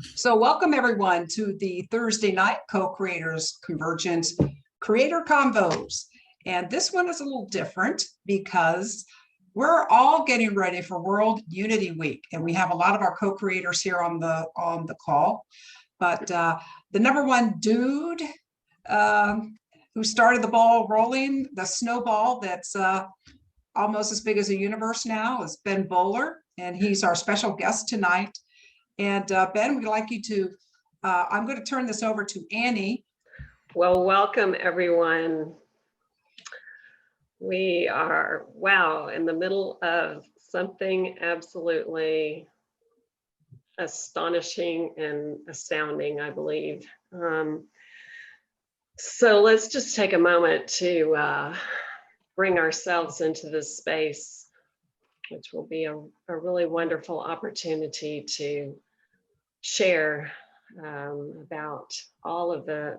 So welcome everyone to the Thursday night Co-Creators Convergence Creator Convos. And this one is a little different because we're all getting ready for World Unity Week. And we have a lot of our co-creators here on the call. But the number one dude who started the ball rolling, the snowball that's almost as big as the universe now, is Ben Bowler. And he's our special guest tonight. And Ben, we'd like you to, I'm going to turn this over to Annie. Well, welcome everyone. We are, wow, in the middle of something absolutely astonishing and astounding, I believe. So let's just take a moment to bring ourselves into this space, which will be a really wonderful opportunity to share about all of the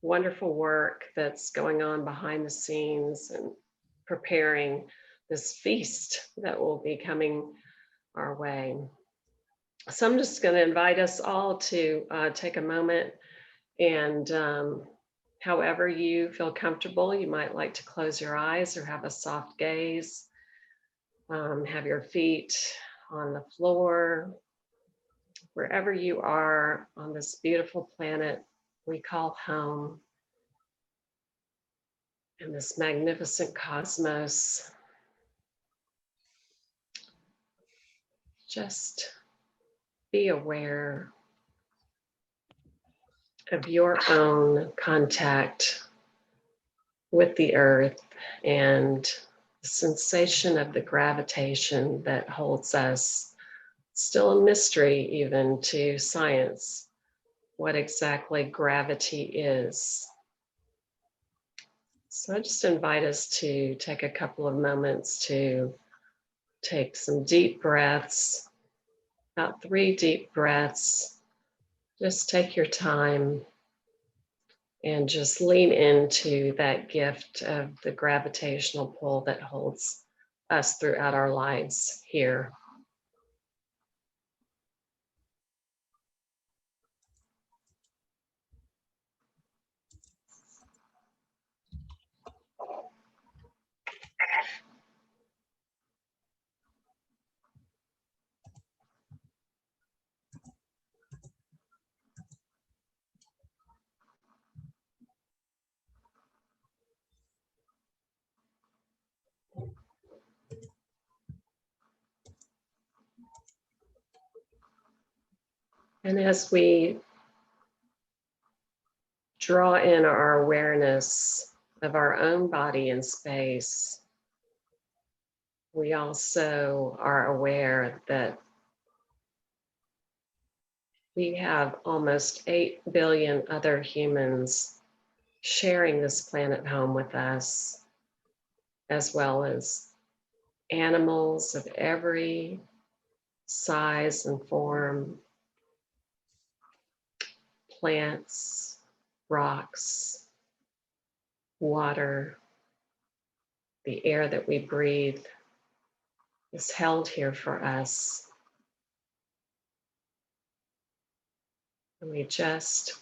wonderful work that's going on behind the scenes and preparing this feast that will be coming our way. So I'm just going to invite us all to take a moment and however you feel comfortable, you might like to close your eyes or have a soft gaze, have your feet on the floor, wherever you are on this beautiful planet we call home, in this magnificent cosmos. Just be aware of your own contact with the earth and the sensation of the gravitation that holds us. Still a mystery even to science, what exactly gravity is. So I just invite us to take a couple of moments to take some deep breaths, about 3 deep breaths. Just take your time and just lean into that gift of the gravitational pull that holds us throughout our lives here. And as we draw in our awareness of our own body in space, we also are aware that we have almost 8 billion other humans sharing this planet home with us, as well as animals of every size and form, plants, rocks, water, the air that we breathe is held here for us. And we just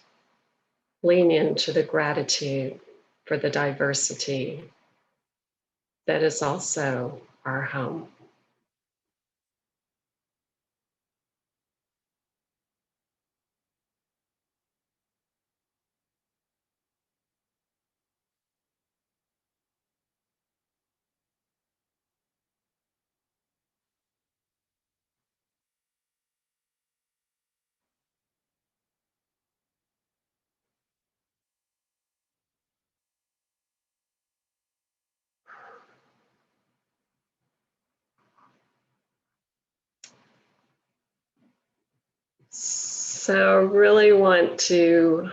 lean into the gratitude for the diversity that is also our home. So I really want to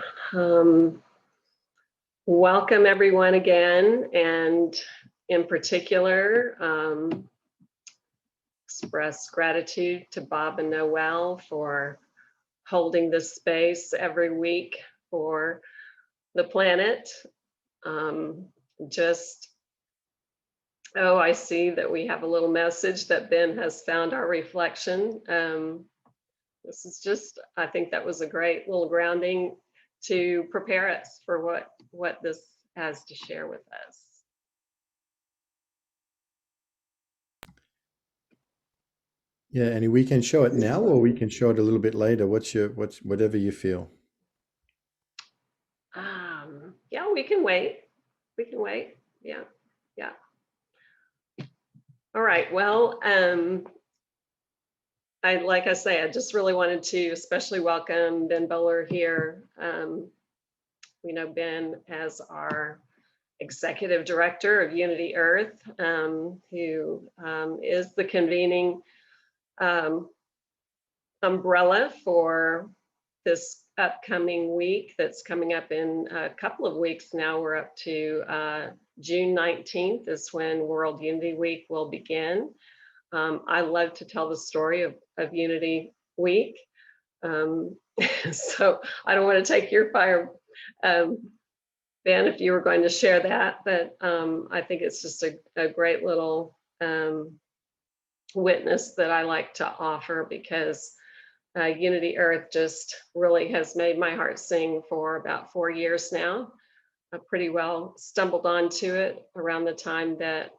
welcome everyone again, and in particular, express gratitude to Bob and Noel for holding this space every week for the planet. Oh, I see that we have a little message that Ben has found our reflection. this is just, I think that was a great little grounding to prepare us for what this has to share with us. Yeah, and we can show it now, or we can show it a little bit later. Whatever you feel. Yeah, we can wait. We can wait. Yeah, yeah. All right. Well, like I say, I just really wanted to especially welcome Ben Bowler here. We know Ben as our executive director of Unity Earth, who is the convening umbrella for this upcoming week that's coming up in a couple of weeks now. We're up to June 19th is when World Unity Week will begin. I love to tell the story of Unity Week. So I don't want to take your fire, Ben, if you were going to share that, but I think it's just a great little witness that I like to offer, because Unity Earth just really has made my heart sing for about 4 years now. I pretty well stumbled onto it around the time that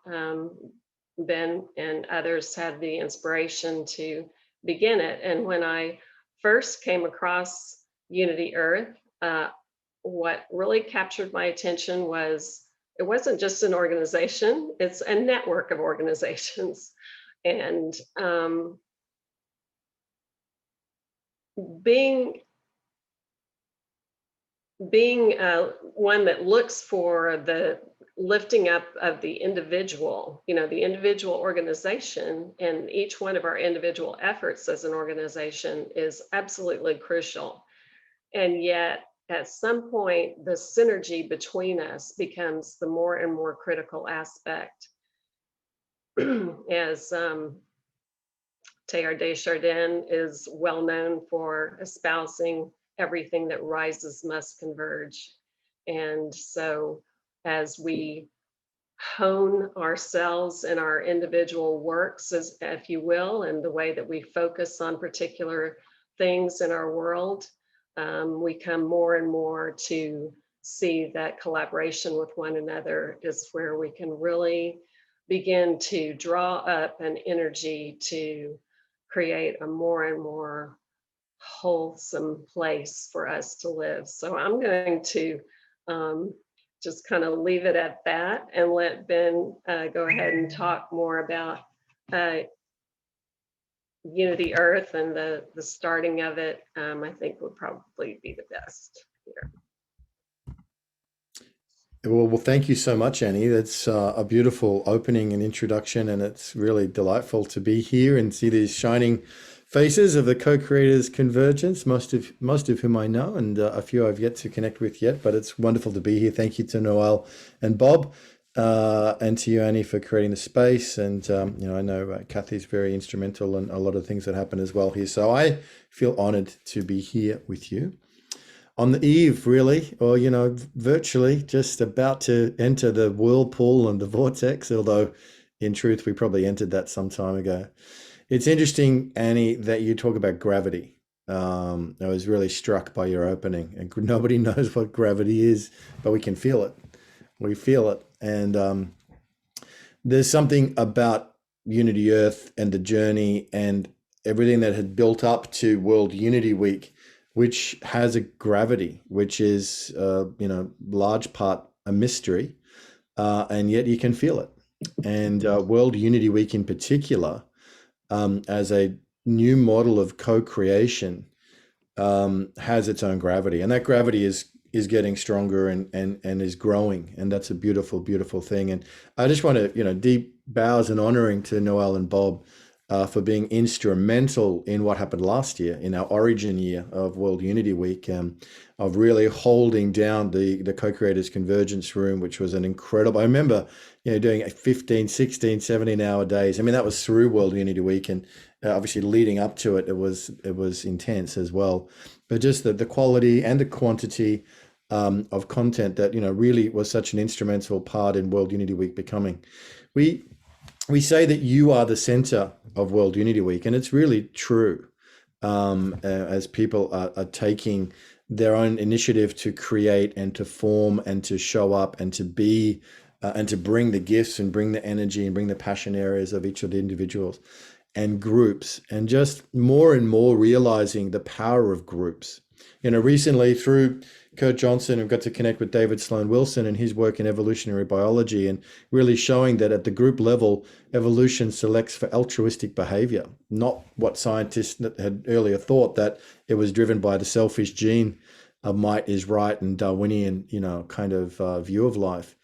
Ben and others had the inspiration to begin it. And when I first came across Unity Earth, what really captured my attention was it wasn't just an organization, it's a network of organizations. And being one that looks for the lifting up of the individual, the individual organization, and each one of our individual efforts as an organization is absolutely crucial. And yet, at some point, the synergy between us becomes the more and more critical aspect. As Teilhard de Chardin is well known for espousing, everything that rises must converge. And so as we hone ourselves and our individual works, as if you will, and the way that we focus on particular things in our world, we come more and more to see that collaboration with one another is where we can really begin to draw up an energy to create a more and more wholesome place for us to live. So I'm going to just kind of leave it at that and let Ben go ahead and talk more about Unity Earth and the starting of it. I think would probably be the best here. Well, thank you so much, Annie. That's a beautiful opening and introduction, and it's really delightful to be here and see these shining faces of the co-creators Convergence, most of whom I know, and a few I've yet to connect with yet, but it's wonderful to be here. Thank you to Noel and Bob, and to you, Annie, for creating the space. And I know Kathy's very instrumental in a lot of things that happen as well here. So I feel honored to be here with you on the eve, really, or virtually, just about to enter the whirlpool and the vortex, although in truth we probably entered that some time ago. It's interesting, Annie, that you talk about gravity. I was really struck by your opening, and nobody knows what gravity is, but we can feel it. We feel it. And there's something about Unity Earth and the journey and everything that had built up to World Unity Week, which has a gravity, which is, large part a mystery, and yet you can feel it. And World Unity Week in particular, as a new model of co-creation, has its own gravity, and that gravity is getting stronger and is growing, and that's a beautiful, beautiful thing. And I just want to, deep bows and honoring to Noel and Bob for being instrumental in what happened last year, in our origin year of World Unity Week, of really holding down the co-creators Convergence room, which was an incredible, I remember, doing 15, 16, 17-hour days. I mean, that was through World Unity Week, and obviously leading up to it, it was intense as well. But just the quality and the quantity of content that, really was such an instrumental part in World Unity Week becoming. We say that you are the center of World Unity Week, and it's really true. as people are taking their own initiative to create and to form and to show up and to be and to bring the gifts and bring the energy and bring the passion areas of each of the individuals and groups, and just more and more realizing the power of groups. Recently through Kurt Johnson, I've got to connect with David Sloan Wilson and his work in evolutionary biology, and really showing that at the group level, evolution selects for altruistic behavior, not what scientists had earlier thought, that it was driven by the selfish gene of might is right and Darwinian, kind of view of life.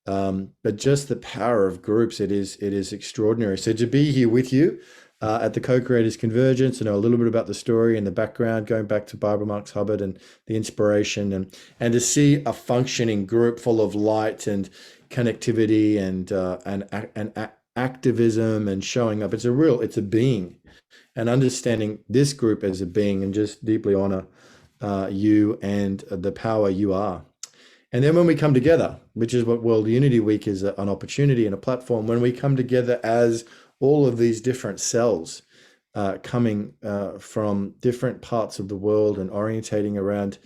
But just the power of groups, it is extraordinary. So to be here with you at the Co-Creators Convergence, to know a little bit about the story and the background, going back to Barbara Marx Hubbard and the inspiration, and to see a functioning group full of light and connectivity and activism and showing up. It's a being, and understanding this group as a being, and just deeply honor you and the power you are. And then when we come together, which is what World Unity Week is, an opportunity and a platform, when we come together as all of these different cells coming from different parts of the world and orientating around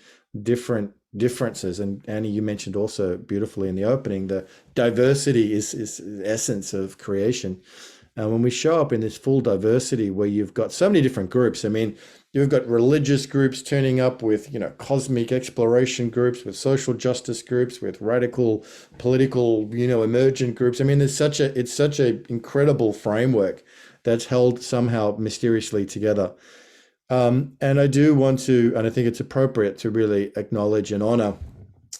different differences. And Annie, you mentioned also beautifully in the opening, the diversity is the essence of creation. And when we show up in this full diversity where you've got so many different groups, I mean, you've got religious groups turning up with, cosmic exploration groups, with social justice groups, with radical political, emergent groups. I mean, it's such a incredible framework that's held somehow mysteriously together. And I do want to, and I think it's appropriate to really acknowledge and honor,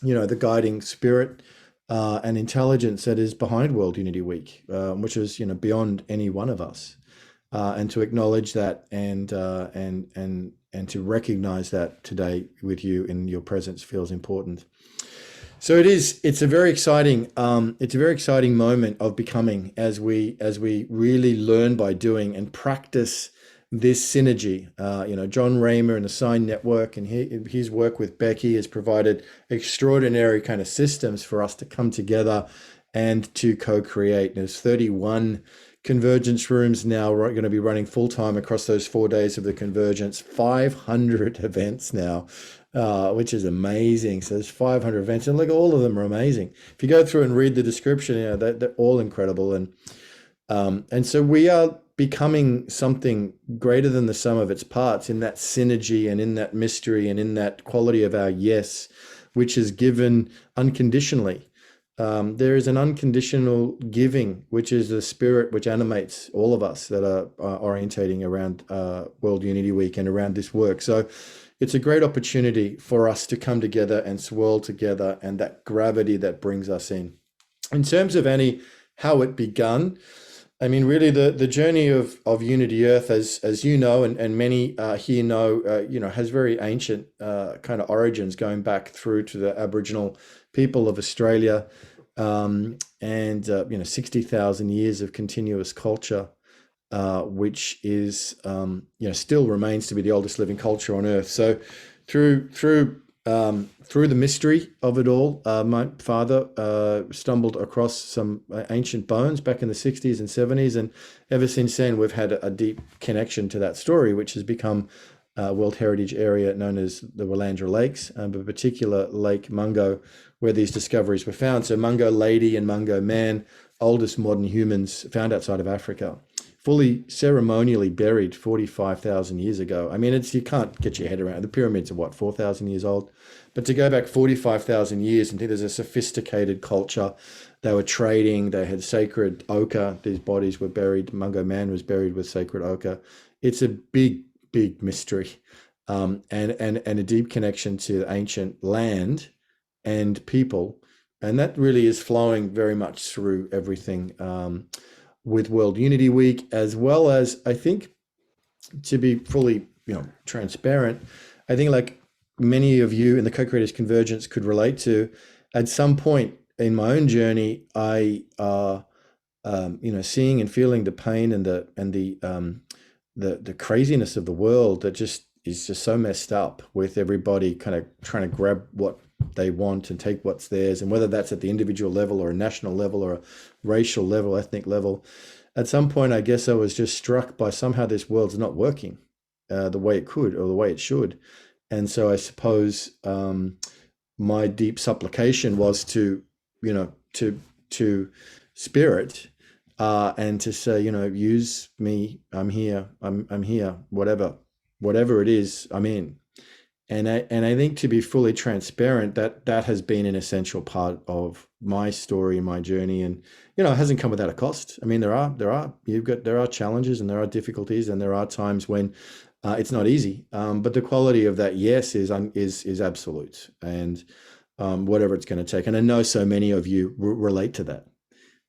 the guiding spirit and intelligence that is behind World Unity Week, which is, beyond any one of us. And to acknowledge that and to recognize that today with you in your presence feels important. So it's a very exciting moment of becoming, as we really learn by doing and practice this synergy. John Raymer and the Sign Network and his work with Becky has provided extraordinary kind of systems for us to come together and to co-create. There's 31 convergence rooms now going to be running full time across those 4 days of the convergence, 500 events now, which is amazing. So there's 500 events, and look, all of them are amazing. If you go through and read the description, they're all incredible. And so we are becoming something greater than the sum of its parts in that synergy and in that mystery and in that quality of our yes, which is given unconditionally. There is an unconditional giving, which is the spirit which animates all of us that are orientating around World Unity Week and around this work. So it's a great opportunity for us to come together and swirl together, and that gravity that brings us in. In terms of, Annie, how it begun, I mean, really the journey of Unity Earth, as you know, and many here know, has very ancient kind of origins, going back through to the Aboriginal people of Australia, and 60,000 years of continuous culture, which is still remains to be the oldest living culture on Earth. So through the mystery of it all, my father stumbled across some ancient bones back in the 60s and 70s, and ever since then we've had a deep connection to that story, which has become a World Heritage Area known as the Willandra Lakes, but in particular Lake Mungo, where these discoveries were found. So Mungo Lady and Mongo Man, oldest modern humans found outside of Africa, fully ceremonially buried 45,000 years ago. I mean, you can't get your head around. The pyramids are what, 4,000 years old? But to go back 45,000 years and think there's a sophisticated culture. They were trading, they had sacred ochre. These bodies were buried. Mongo Man was buried with sacred ochre. It's a big, big mystery, and a deep connection to ancient land and people. And that really is flowing very much through everything with World Unity Week, as well as, I think, to be fully transparent, I think like many of you in the Co-Creators Convergence could relate to, at some point in my own journey, I seeing and feeling the pain and the craziness of the world that just is just so messed up, with everybody kind of trying to grab what they want and take what's theirs, and whether that's at the individual level or a national level or a racial level, ethnic level. At some point, I guess I was just struck by somehow this world's not working. the way it could or the way it should. And so I suppose my deep supplication was to, to Spirit, and to say, use me. I'm here. I'm here. Whatever it is, I'm in. And I think, to be fully transparent, that has been an essential part of my story and my journey. And it hasn't come without a cost. I mean, there are challenges and there are difficulties and there are times when it's not easy. But the quality of that yes is absolute, and whatever it's going to take. And I know so many of you relate to that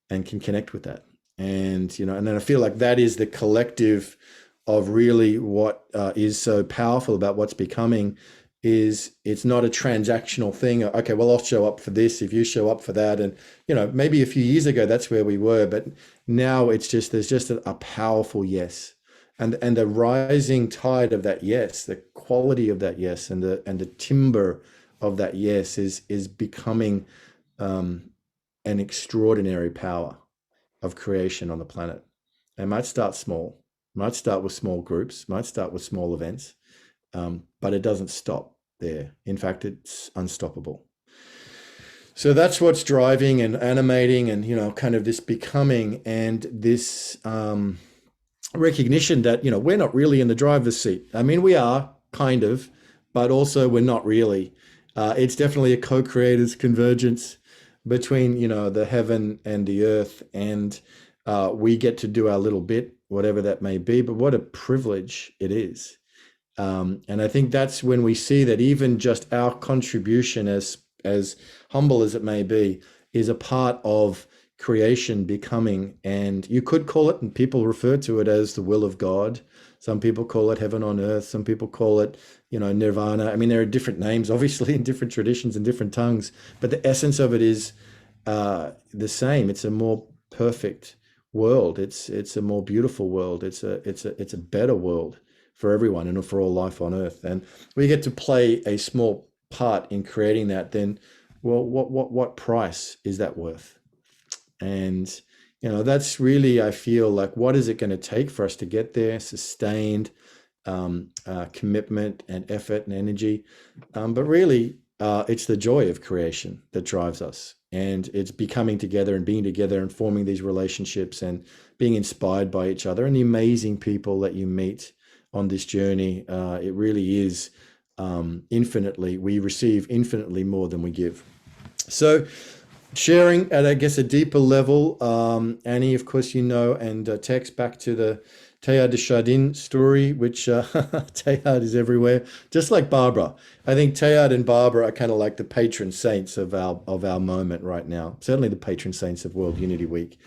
and can connect with that. And and then I feel like that is the collective of really what is so powerful about what's becoming. Is it's not a transactional thing. Okay, well, I'll show up for this if you show up for that. And maybe a few years ago that's where we were, but now it's just, there's just a powerful yes, and the rising tide of that yes, the quality of that yes, and the timber of that yes is becoming an extraordinary power of creation on the planet. It might start small, might start with small groups, might start with small events, but it doesn't stop there. In fact, it's unstoppable. So that's what's driving and animating, and kind of this becoming, and this recognition that we're not really in the driver's seat. I mean, we are kind of, but also we're not really. It's definitely a co-creators convergence between the heaven and the earth, and we get to do our little bit, whatever that may be. But what a privilege it is. And I think that's when we see that even just our contribution, as humble as it may be, is a part of creation becoming. And you could call it, and people refer to it as, the will of God. Some people call it heaven on earth. Some people call it, nirvana. I mean, there are different names, obviously, in different traditions and different tongues, but the essence of it is the same. It's a more perfect world. It's a more beautiful world. It's a better world for everyone and for all life on earth. And we get to play a small part in creating that. Then, well, what price is that worth? And that's really, I feel like, what is it going to take for us to get there? Sustained commitment and effort and energy, but really it's the joy of creation that drives us, and it's becoming together and being together and forming these relationships and being inspired by each other and the amazing people that you meet on this journey. It really is infinitely, we receive infinitely more than we give. So sharing at, I guess, a deeper level, Annie, of course, and text back to the Teilhard de Chardin story, which Teilhard is everywhere, just like Barbara. I think Teilhard and Barbara are kind of like the patron saints of our moment right now. Certainly the patron saints of World Unity Week.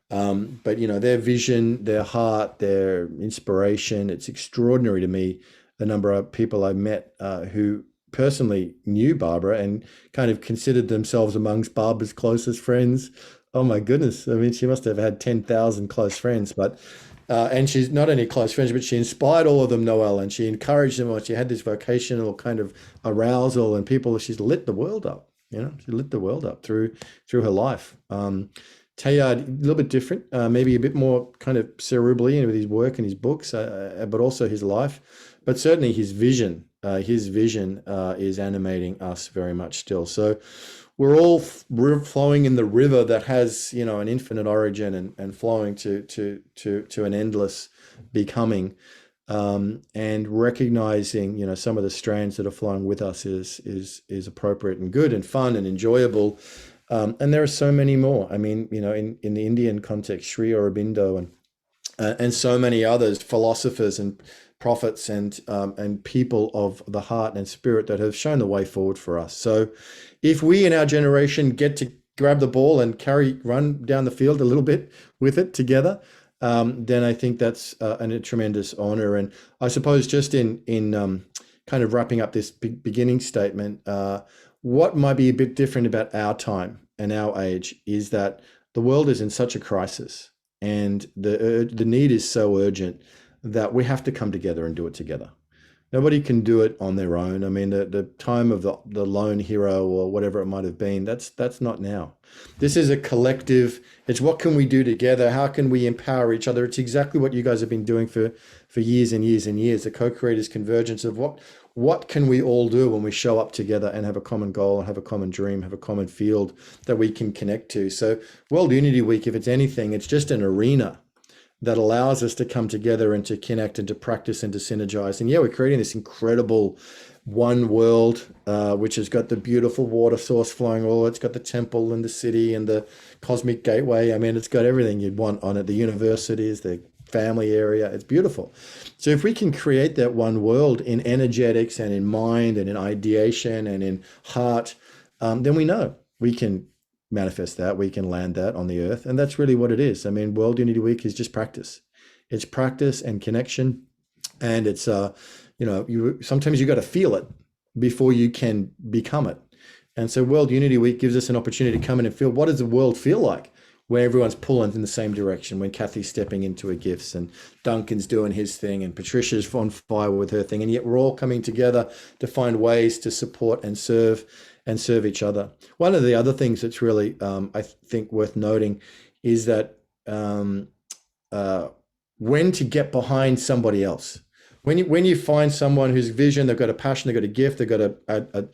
But their vision, their heart, their inspiration, it's extraordinary to me, the number of people I met who personally knew Barbara and kind of considered themselves amongst Barbara's closest friends. Oh my goodness. I mean, she must have had 10,000 close friends, but and she's not only close friends, but she inspired all of them, Noel, and she encouraged them. She had this vocational kind of arousal, and she's lit the world up. She lit the world up through her life. Teilhard, a little bit different, maybe a bit more kind of cerebrally with his work and his books, but also his life. But certainly his vision is animating us very much still. So we're all flowing in the river that has, an infinite origin and flowing to an endless becoming, and recognizing, some of the strands that are flowing with us is appropriate and good and fun and enjoyable. And there are so many more. I mean, in the Indian context, Sri Aurobindo and so many others, philosophers and prophets and people of the heart and spirit that have shown the way forward for us. So if we in our generation get to grab the ball and run down the field a little bit with it together, then I think that's a tremendous honor. And I suppose just in kind of wrapping up this beginning statement, what might be a bit different about our time and our age is that the world is in such a crisis, and the need is so urgent that we have to come together and do it together. Nobody can do it on their own. I mean, the time of the lone hero or whatever it might have been, that's not now. This is a collective. It's what can we do together? How can we empower each other? It's exactly what you guys have been doing for years and years and years. The co-creators convergence of what can we all do when we show up together and have a common goal and have a common dream, have a common field that we can connect to. So World Unity Week, if it's anything, it's just an arena that allows us to come together and to connect and to practice and to synergize. And yeah, we're creating this incredible one world, which has got the beautiful water source flowing all. It's got the temple and the city and the cosmic gateway. I mean, it's got everything you'd want on it. The universities, the family area. It's beautiful. So if we can create that one world in energetics and in mind and in ideation and in heart, then we know we can manifest that, we can land that on the earth. And that's really what it is. I mean, World Unity Week is just practice. It's practice and connection. And it's, sometimes you got to feel it before you can become it. And so World Unity Week gives us an opportunity to come in and feel, what does the world feel like where everyone's pulling in the same direction, when Kathy's stepping into her gifts and Duncan's doing his thing and Patricia's on fire with her thing. And yet we're all coming together to find ways to support and serve each other. One of the other things that's really, I think, worth noting is that when to get behind somebody else. When you find someone whose vision, they've got a passion, they've got a gift, they've got a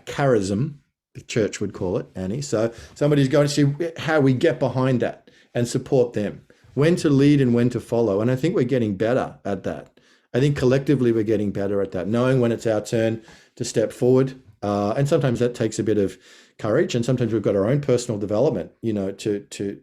charism, the church would call it, Annie. So somebody's going to see how we get behind that and support them. When to lead and when to follow. And I think we're getting better at that. I think collectively we're getting better at that, knowing when it's our turn to step forward. And sometimes that takes a bit of courage, and sometimes we've got our own personal development, to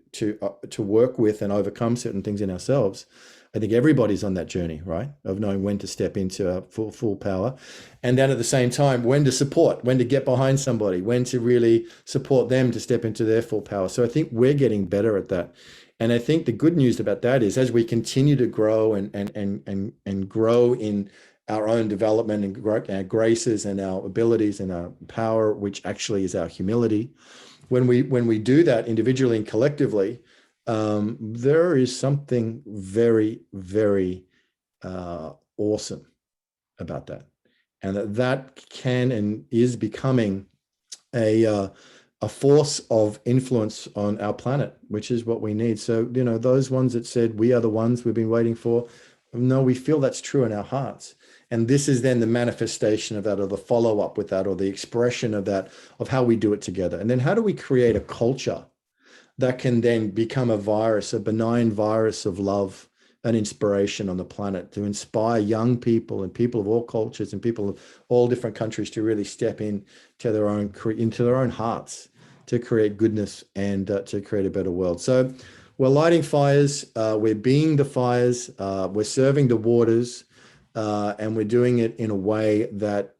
work with and overcome certain things in ourselves. I think everybody's on that journey, right, of knowing when to step into full power, and then at the same time, when to support, when to get behind somebody, when to really support them to step into their full power. So I think we're getting better at that. And I think the good news about that is, as we continue to grow and grow in our own development and grow our graces and our abilities and our power, which actually is our humility, when we do that individually and collectively, there is something very, very awesome about that, and that can and is becoming a force of influence on our planet, which is what we need. So, those ones that said, we are the ones we've been waiting for, no, we feel that's true in our hearts. And this is then the manifestation of that, or the follow-up with that, or the expression of that, of how we do it together. And then how do we create a culture that can then become a virus, a benign virus of love and inspiration on the planet, to inspire young people and people of all cultures and people of all different countries to really step into their own hearts, to create goodness and to create a better world. So we're lighting fires, we're being the fires, we're serving the waters, and we're doing it in a way that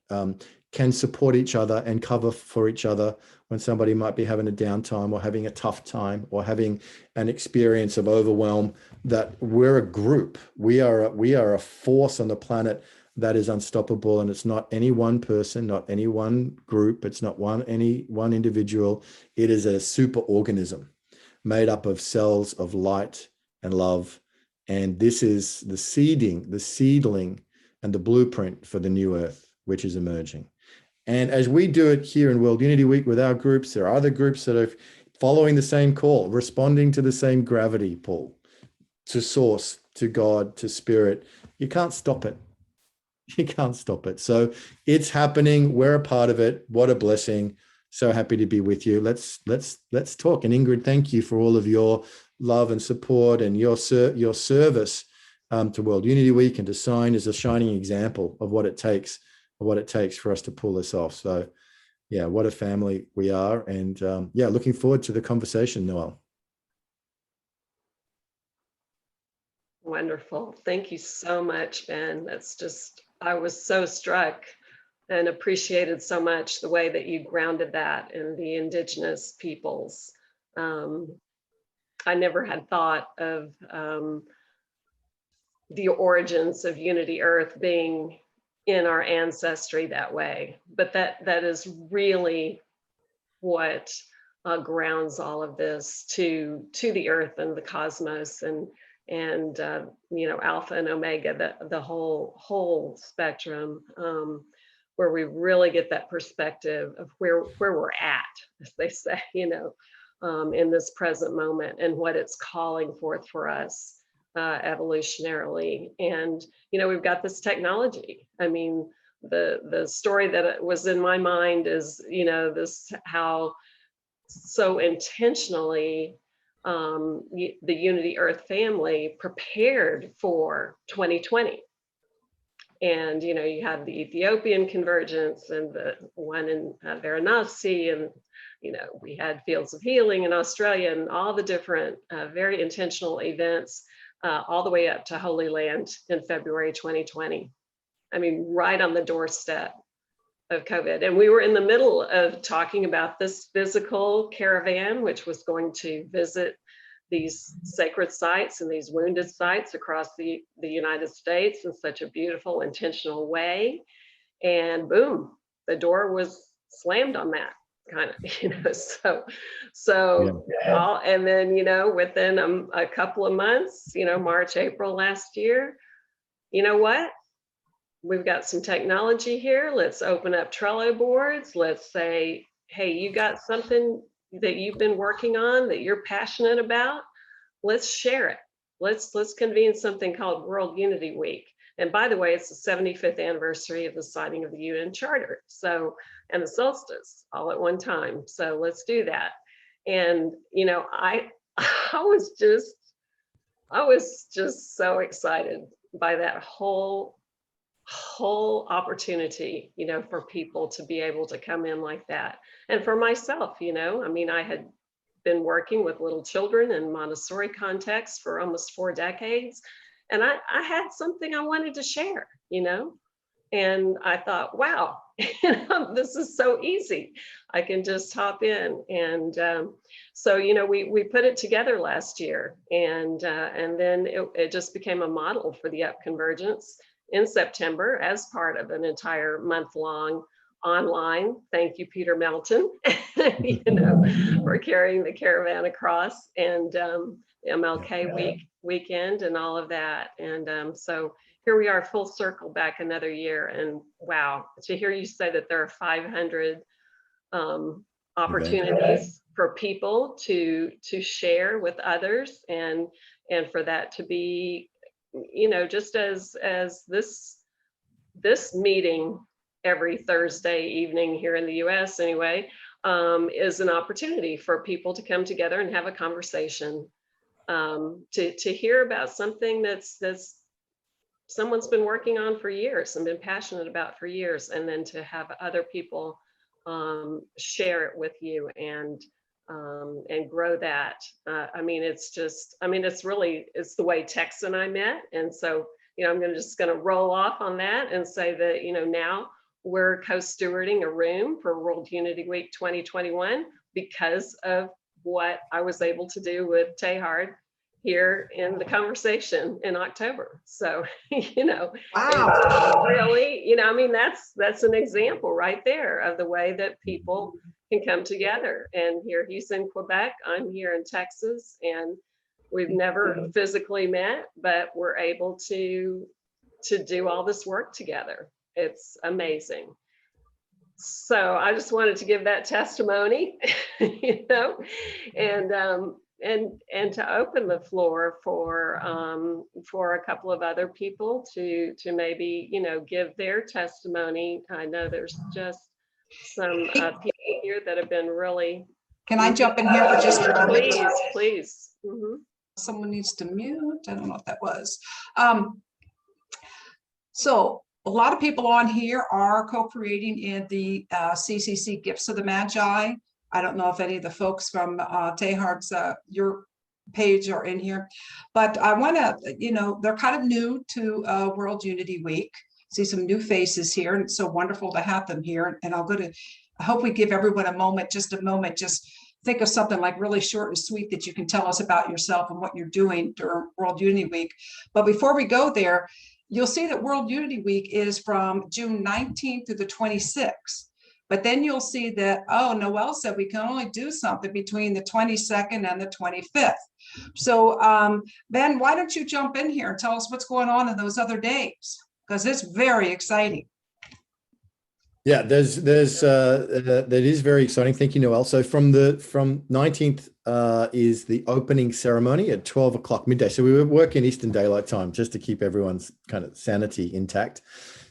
can support each other and cover for each other when somebody might be having a downtime or having a tough time or having an experience of overwhelm. That we're a group. We are a force on the planet that is unstoppable, and it's not any one person, not any one group. It's not any one individual. It is a super organism made up of cells of light and love. And this is the seedling, and the blueprint for the new earth, which is emerging. And as we do it here in World Unity Week with our groups, there are other groups that are following the same call, responding to the same gravity pull, to source, to God, to spirit. You can't stop it. You can't stop it. So it's happening. We're a part of it. What a blessing. So happy to be with you. Let's talk. And Ingrid, thank you for all of your love and support and your service to World Unity Week, and to Sign as a shining example of what it takes for us to pull this off. So yeah, what a family we are. And looking forward to the conversation, Noelle. Wonderful. Thank you so much, Ben. I was so struck and appreciated so much the way that you grounded that in the indigenous peoples. I never had thought of the origins of Unity Earth being in our ancestry that way, but that is really what grounds all of this to the earth and the cosmos, and and Alpha and Omega, the whole spectrum, where we really get that perspective of where we're at, as they say, in this present moment, and what it's calling forth for us evolutionarily. And we've got this technology. I mean, the story that was in my mind is this, how so intentionally the Unity Earth family prepared for 2020. And you have the Ethiopian convergence and the one in Varanasi, and we had Fields of Healing in Australia, and all the different very intentional events, all the way up to Holy Land in February 2020. I mean, right on the doorstep of COVID. And we were in the middle of talking about this physical caravan, which was going to visit these sacred sites and these wounded sites across the United States in such a beautiful, intentional way. And boom, the door was slammed on that kind of, and then, within a couple of months, March, April last year, what? We've got some technology here. Let's open up Trello boards. Let's say, hey, you got something that you've been working on that you're passionate about. Let's share it. Let's convene something called World Unity Week. And by the way, it's the 75th anniversary of the signing of the UN Charter. So, and the solstice all at one time. So let's do that. And, I was just so excited by that whole opportunity, for people to be able to come in like that. And for myself, I mean, I had been working with little children in Montessori contexts for almost 4 decades. And I had something I wanted to share, and I thought, wow, this is so easy. I can just hop in. And so, we put it together last year, and then it just became a model for the Up Convergence in September as part of an entire month-long online. Thank you, Peter Melton, for carrying the caravan across, and the MLK weekend and all of that. And so here we are, full circle back another year. And wow, to hear you say that there are 500 opportunities for people to share with others, and for that to be, just as this meeting every Thursday evening here in the US anyway, is an opportunity for people to come together and have a conversation, to hear about something that's someone's been working on for years and been passionate about for years, and then to have other people share it with you and grow that. I mean, it's the way Tex and I met. And so, I'm just going to roll off on that and say that, now we're co-stewarding a room for World Unity Week 2021 because of what I was able to do with Tehard here in the conversation in October. So, Wow. really, I mean, that's an example right there of the way that people can come together. And here he's in Quebec, I'm here in Texas, and we've never physically met, but we're able to do all this work together. It's amazing. So I just wanted to give that testimony, and to open the floor for a couple of other people to maybe, give their testimony. I know there's just some people here that have been really. Can I jump in here for just a moment? Please. Mm-hmm. Someone needs to mute. I don't know what that was. So a lot of people on here are co-creating in the CCC Gifts of the Magi. I don't know if any of the folks from Tehard's your page are in here, but I want to, they're kind of new to World Unity Week. See some new faces here, and it's so wonderful to have them here. And I hope we give everyone a moment, just think of something like really short and sweet that you can tell us about yourself and what you're doing during World Unity Week. But before we go there, you'll see that World Unity Week is from June 19th through the 26th. But then you'll see that, oh, Noel said we can only do something between the 22nd and the 25th. So Ben, why don't you jump in here and tell us what's going on in those other days? Because it's very exciting. Yeah, that is very exciting. Thank you, Noel. So from 19th is the opening ceremony at 12 o'clock midday. So we work in Eastern Daylight Time just to keep everyone's kind of sanity intact.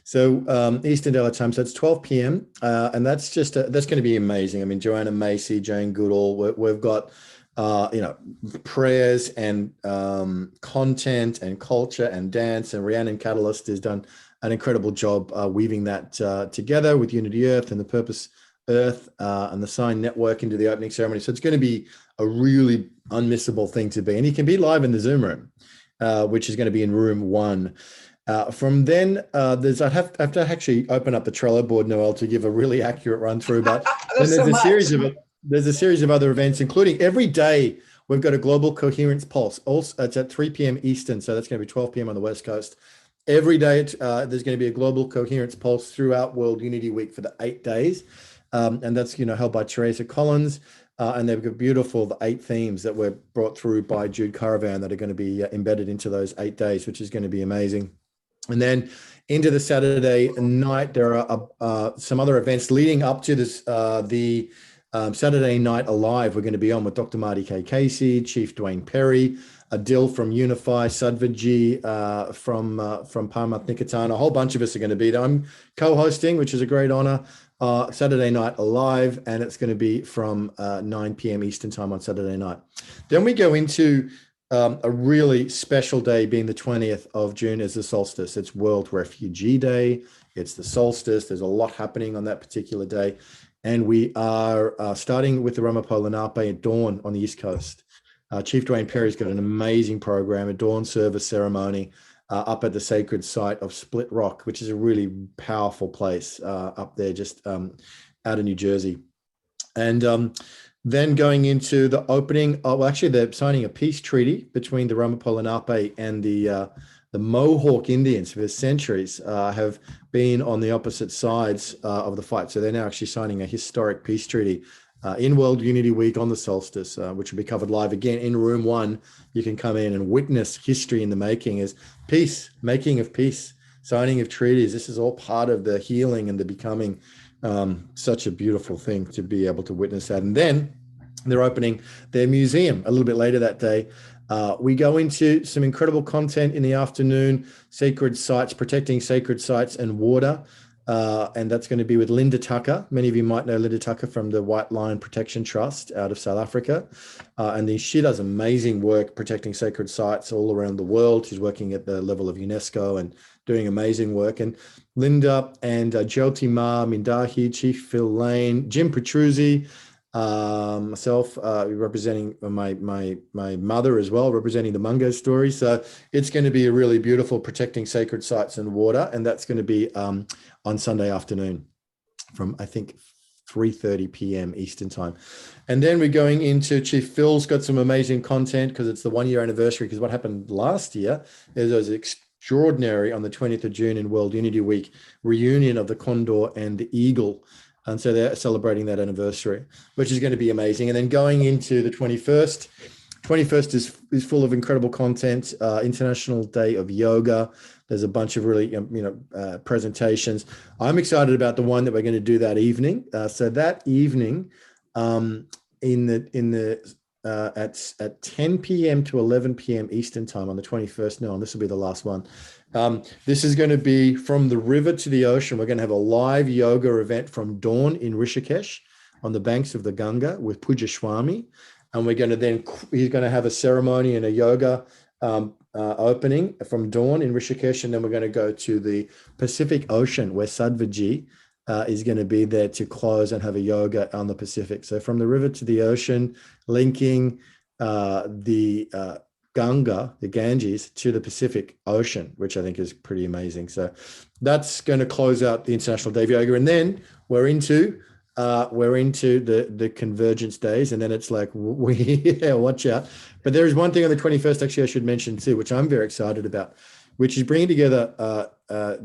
So Eastern Daylight Time, so it's 12 p.m. And that's going to be amazing. I mean, Joanna Macy, Jane Goodall, we've got prayers and content and culture and dance, and Rhiannon Catalyst has done an incredible job weaving that together with Unity Earth and the Purpose Earth and the Sign Network into the opening ceremony. So it's going to be a really unmissable thing to be. And you can be live in the Zoom room, which is going to be in room 1. From then, I'd have to actually open up the Trello board, Noel, to give a really accurate run through. But then there's a series of other events, including every day we've got a global coherence pulse. Also, it's at 3 p.m. Eastern, so that's going to be 12 p.m. on the West Coast. Every day, there's going to be a global coherence pulse throughout World Unity Week for the 8 days. And that's, held by Teresa Collins. And they've got the 8 themes that were brought through by Jude Caravan that are going to be embedded into those 8 days, which is going to be amazing. And then into the Saturday night, there are some other events leading up to this, the Saturday Night Alive. We're going to be on with Dr. Marty K. Casey, Chief Dwayne Perry, Adil from Unify, Sadvaji from Parmath Nikatan. A whole bunch of us are going to be there. I'm co-hosting, which is a great honor, Saturday Night Alive, and it's going to be from 9 p.m. Eastern Time on Saturday night. Then we go into a really special day, being the 20th of June as the solstice. It's World Refugee Day. It's the solstice. There's a lot happening on that particular day. And we are starting with the Ramapo Lenape at dawn on the East Coast. Chief Dwayne Perry's got an amazing program, a dawn service ceremony up at the sacred site of Split Rock, which is a really powerful place up there, just out of New Jersey. And then going into the opening, actually they're signing a peace treaty between the Ramapo Lenape and the Mohawk Indians for centuries have been on the opposite sides of the fight. So they're now actually signing a historic peace treaty in World Unity Week on the solstice, which will be covered live again in room 1. You can come in and witness history in the making as peace, making of peace, signing of treaties. This is all part of the healing and the becoming. Such a beautiful thing to be able to witness that. And then they're opening their museum a little bit later that day. We go into some incredible content in the afternoon, sacred sites, protecting sacred sites and water. And that's going to be with Linda Tucker. Many of you might know Linda Tucker from the White Lion Protection Trust out of South Africa. And she does amazing work protecting sacred sites all around the world. She's working at the level of UNESCO and doing amazing work. And Linda and Jyoti Ma Mindahi, Chief Phil Lane, Jim Petruzzi, myself representing my mother as well, representing the Mungo story. So it's going to be a really beautiful protecting sacred sites and water. And that's going to be on Sunday afternoon from, I think, 3:30 p.m. Eastern time. And then we're going into Chief Phil's got some amazing content because it's the 1-year anniversary, because what happened last year is it was extraordinary on the 20th of June in World Unity Week, reunion of the Condor and the Eagle. And so they're celebrating that anniversary, which is going to be amazing. And then going into the 21st is full of incredible content, International Day of Yoga. There's a bunch of really, presentations. I'm excited about the one that we're going to do that evening. So that evening, at 10 p.m. to 11 p.m. Eastern time on the 21st. No, this will be the last one. This is going to be from the river to the ocean. We're going to have a live yoga event from dawn in Rishikesh on the banks of the Ganga with Puja Swami. And we're going to he's going to have a ceremony and a yoga opening from dawn in Rishikesh. And then we're going to go to the Pacific Ocean where Sadvaji is going to be there to close and have a yoga on the Pacific. So from the river to the ocean, linking the Ganga, the Ganges, to the Pacific Ocean, which I think is pretty amazing. So that's going to close out the International Day of Yoga. And then we're into the Convergence days. And then it's like, watch out. But there is one thing on the 21st, actually, I should mention too, which I'm very excited about. which is bringing together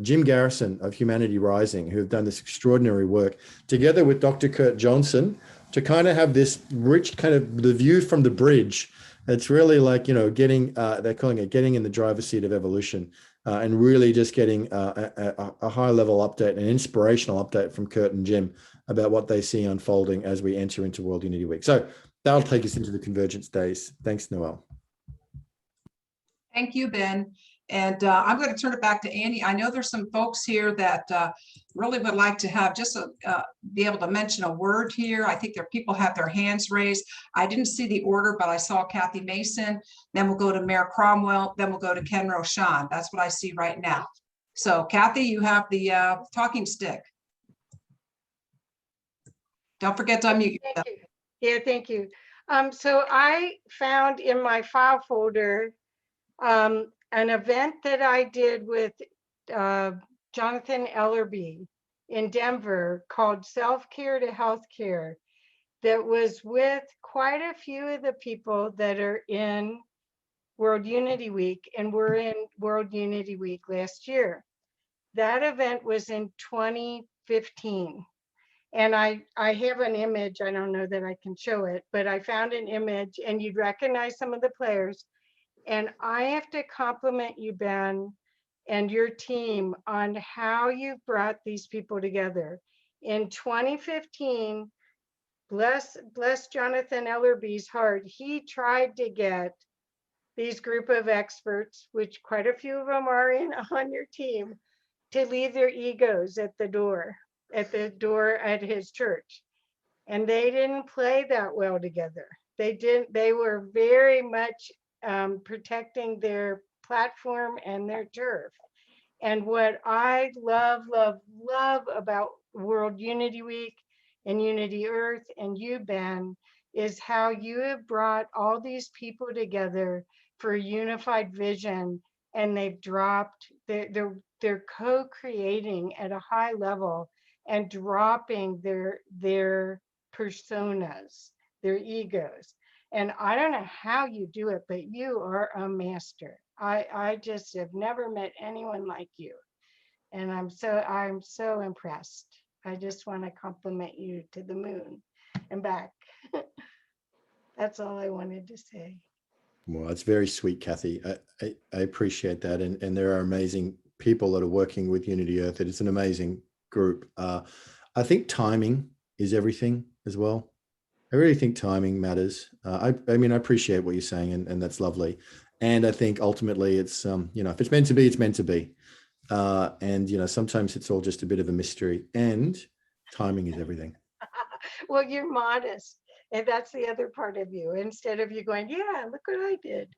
Jim Garrison of Humanity Rising, who have done this extraordinary work, together with Dr. Kurt Johnson, to kind of have this rich kind of the view from the bridge. It's really like, getting, they're calling it getting in the driver's seat of evolution, and really just getting a high level update, an inspirational update from Kurt and Jim about what they see unfolding as we enter into World Unity Week. So that'll take us into the Convergence Days. Thanks, Noelle. Thank you, Ben. And I'm going to turn it back to Annie. I know there's some folks here that really would like to have just be able to mention a word here. I think there are people have their hands raised. I didn't see the order, but I saw Kathy Mason. Then we'll go to Mayor Cromwell. Then we'll go to Ken Roshan. That's what I see right now. So Kathy, you have the talking stick. Don't forget to unmute yourself. Thank you. Yeah, thank you. So I found in my file folder an event that I did with Jonathan Ellerby in Denver called Self-Care to Healthcare, that was with quite a few of the people that are in World Unity Week and were in World Unity Week last year. That event was in 2015. And I have an image, I don't know that I can show it, but I found an image and you'd recognize some of the players. And I have to compliment you, Ben, and your team on how you've brought these people together. In 2015, bless Jonathan Ellerby's heart, he tried to get these group of experts, which quite a few of them are on your team, to leave their egos at the door at his church. And they didn't play that well together. They were very much protecting their platform and their turf. And what I love about World Unity Week and Unity Earth and you, Ben, is how you have brought all these people together for a unified vision, and they've dropped, they're co-creating at a high level and dropping their personas, their egos. And I don't know how you do it, but you are a master. I just have never met anyone like you. And I'm so impressed. I just want to compliment you to the moon and back. That's all I wanted to say. Well, it's very sweet, Kathy. I appreciate that. And there are amazing people that are working with Unity Earth. It is an amazing group. I think timing is everything as well. I really think timing matters. I mean, I appreciate what you're saying, and that's lovely. And I think ultimately it's, if it's meant to be, it's meant to be. And, sometimes it's all just a bit of a mystery, and timing is everything. Well, you're modest. And that's the other part of you. Instead of you going, yeah, look what I did.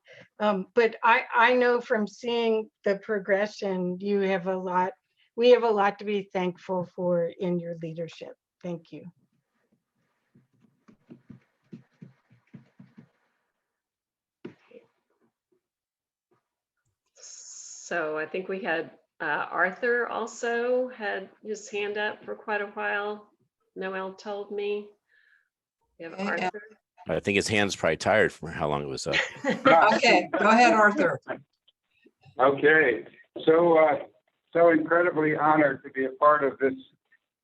But I know from seeing the progression, we have a lot to be thankful for in your leadership. Thank you. So I think we had Arthur also had his hand up for quite a while. Noelle told me. We have Arthur. I think his hand's probably tired from how long it was up. Okay, go ahead, Arthur. Okay, so incredibly honored to be a part of this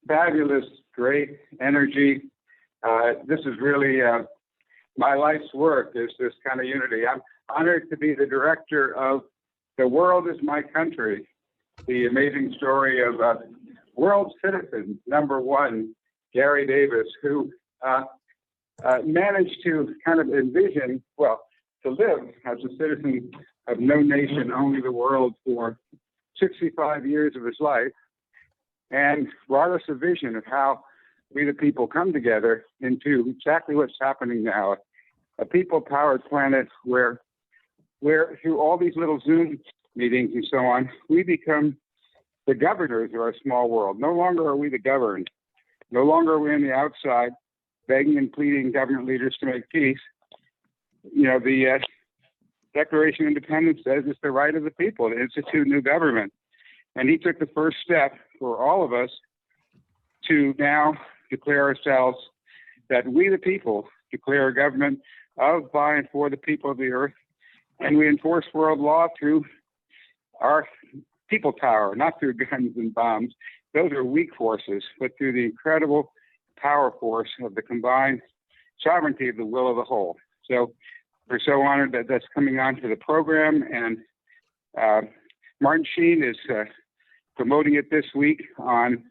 fabulous, great energy. This is really my life's work, is this kind of unity. I'm honored to be the director of The World is My Country, the amazing story of world citizen #1, Gary Davis, who managed to kind of envision, to live as a citizen of no nation, only the world, for 65 years of his life, and brought us a vision of how we the people come together into exactly what's happening now, a people-powered planet where through all these little Zoom meetings and so on, we become the governors of our small world. No longer are we the governed. No longer are we on the outside begging and pleading government leaders to make peace. The Declaration of Independence says it's the right of the people to institute new government. And he took the first step for all of us to now declare ourselves that we the people declare a government of, by, and for the people of the earth. And we enforce world law through our people power, not through guns and bombs. Those are weak forces, but through the incredible power force of the combined sovereignty of the will of the whole. So we're so honored that that's coming onto the program, and Martin Sheen is promoting it this week on,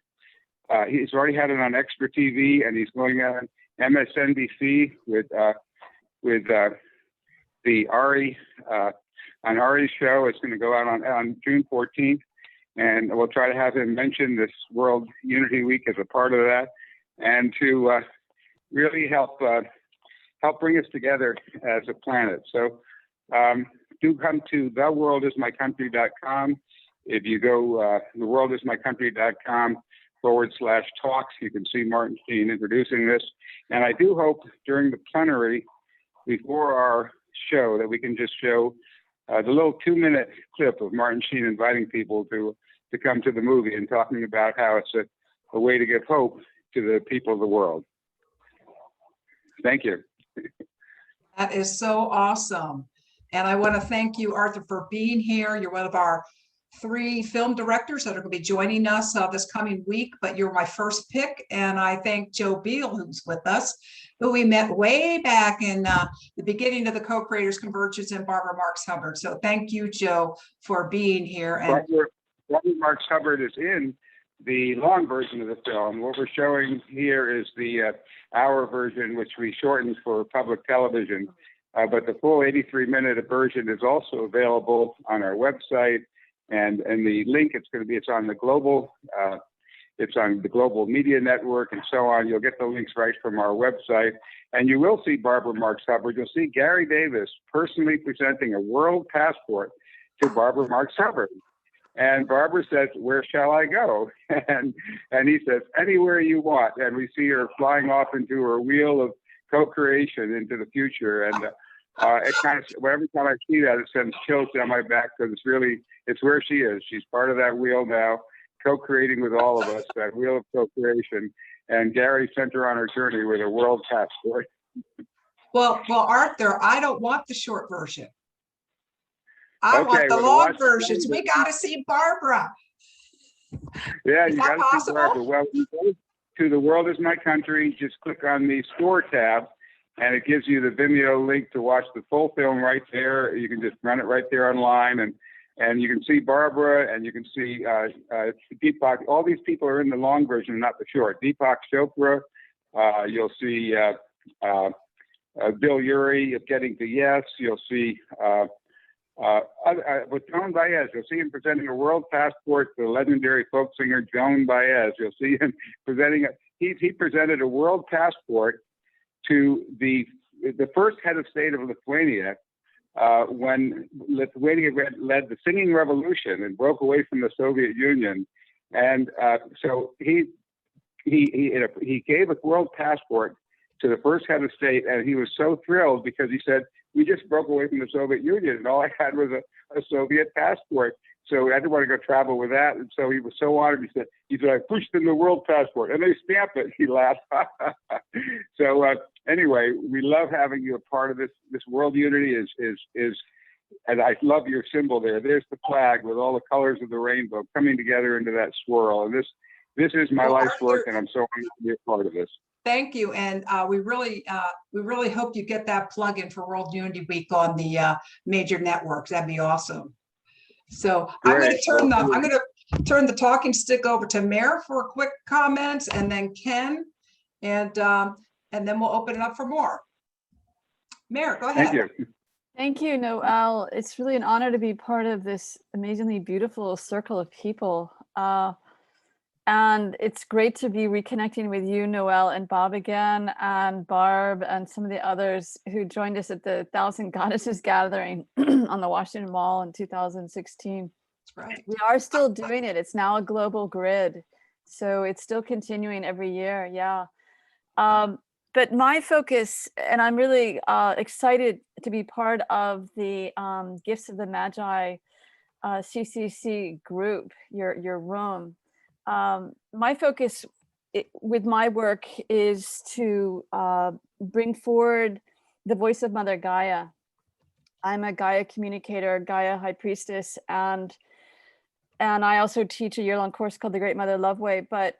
he's already had it on Extra TV, and he's going on MSNBC with the Ari, on Ari's show. It's going to go out on June 14th, and we'll try to have him mention this World Unity Week as a part of that, and to really help bring us together as a planet. So do come to theworldismycountry.com. If you go theworldismycountry.com/talks, you can see Martin Sheen introducing this. And I do hope during the plenary before our show that we can just show the little 2-minute clip of Martin Sheen inviting people to come to the movie and talking about how it's a way to give hope to the people of the world. Thank you. That is so awesome. And I want to thank you, Arthur, for being here. You're one of our 3 film directors that are going to be joining us this coming week, but you're my first pick. And I thank Joe Beal, who's with us, who we met way back in the beginning of the Co-Creators Convergence, and Barbara Marks Hubbard. So thank you, Joe, for being here. And Barbara Marks Hubbard is in the long version of the film. What we're showing here is the hour version, which we shortened for public television. But the full 83-minute version is also available on our website, and the link it's on the global media network and so on. You'll get the links right from our website, and you will see Barbara Marks Hubbard. You'll see Gary Davis personally presenting a world passport to Barbara Marks Hubbard. And Barbara says, "Where shall I go?" And he says, "Anywhere you want." And we see her flying off into her wheel of co-creation into the future. And it kind of, every time I see that, it sends chills down my back, because it's where she is. She's part of that wheel now, co-creating with all of us, that wheel of co-creation. And Gary sent her on her journey with a world passport. well, Arthur, I don't want the short version. I want the well, long versions. We got to see Barbara. Yeah, Is you that got to see possible? Barbara. Well, you go to The World Is My Country, just click on the store tab, and it gives you the Vimeo link to watch the full film right there. You can just run it right there online, and you can see Barbara, and you can see Deepak. All these people are in the long version, not the short. Deepak Chopra. You'll see Bill Urey of Getting to Yes. You'll see with Joan Baez. You'll see him presenting a world passport to the legendary folk singer Joan Baez. You'll see him presenting he presented a world passport to the first head of state of Lithuania when Lithuania led the singing revolution and broke away from the Soviet Union. And so he gave a world passport to the first head of state, and he was so thrilled because he said, "We just broke away from the Soviet Union, and all I had was a Soviet passport. So I didn't want to go travel with that." And so he was so honored. He said, "I pushed in the world passport," and they stamped it. He laughed. So anyway, we love having you a part of this. This World Unity is, and I love your symbol there. There's the flag with all the colors of the rainbow coming together into that swirl. And this is my life's work, and I'm so honored to be a part of this. Thank you, and we really hope you get that plug in for World Unity Week on the major networks. That'd be awesome. So I'm going to turn the talking stick over to Mare for a quick comments, and then Ken, and then we'll open it up for more. Mare, go ahead. Thank you. Thank you, Noelle. It's really an honor to be part of this amazingly beautiful circle of people. And it's great to be reconnecting with you, Noelle, and Bob again, and Barb, and some of the others who joined us at the Thousand Goddesses Gathering on the Washington Mall in 2016. That's right. We are still doing it. It's now a global grid. So it's still continuing every year. Yeah. But my focus, and I'm really excited to be part of the Gifts of the Magi CCC group, your room. My focus with my work is to bring forward the voice of Mother Gaia. I'm a Gaia communicator, Gaia high priestess, and I also teach a year-long course called the Great Mother Love Way. But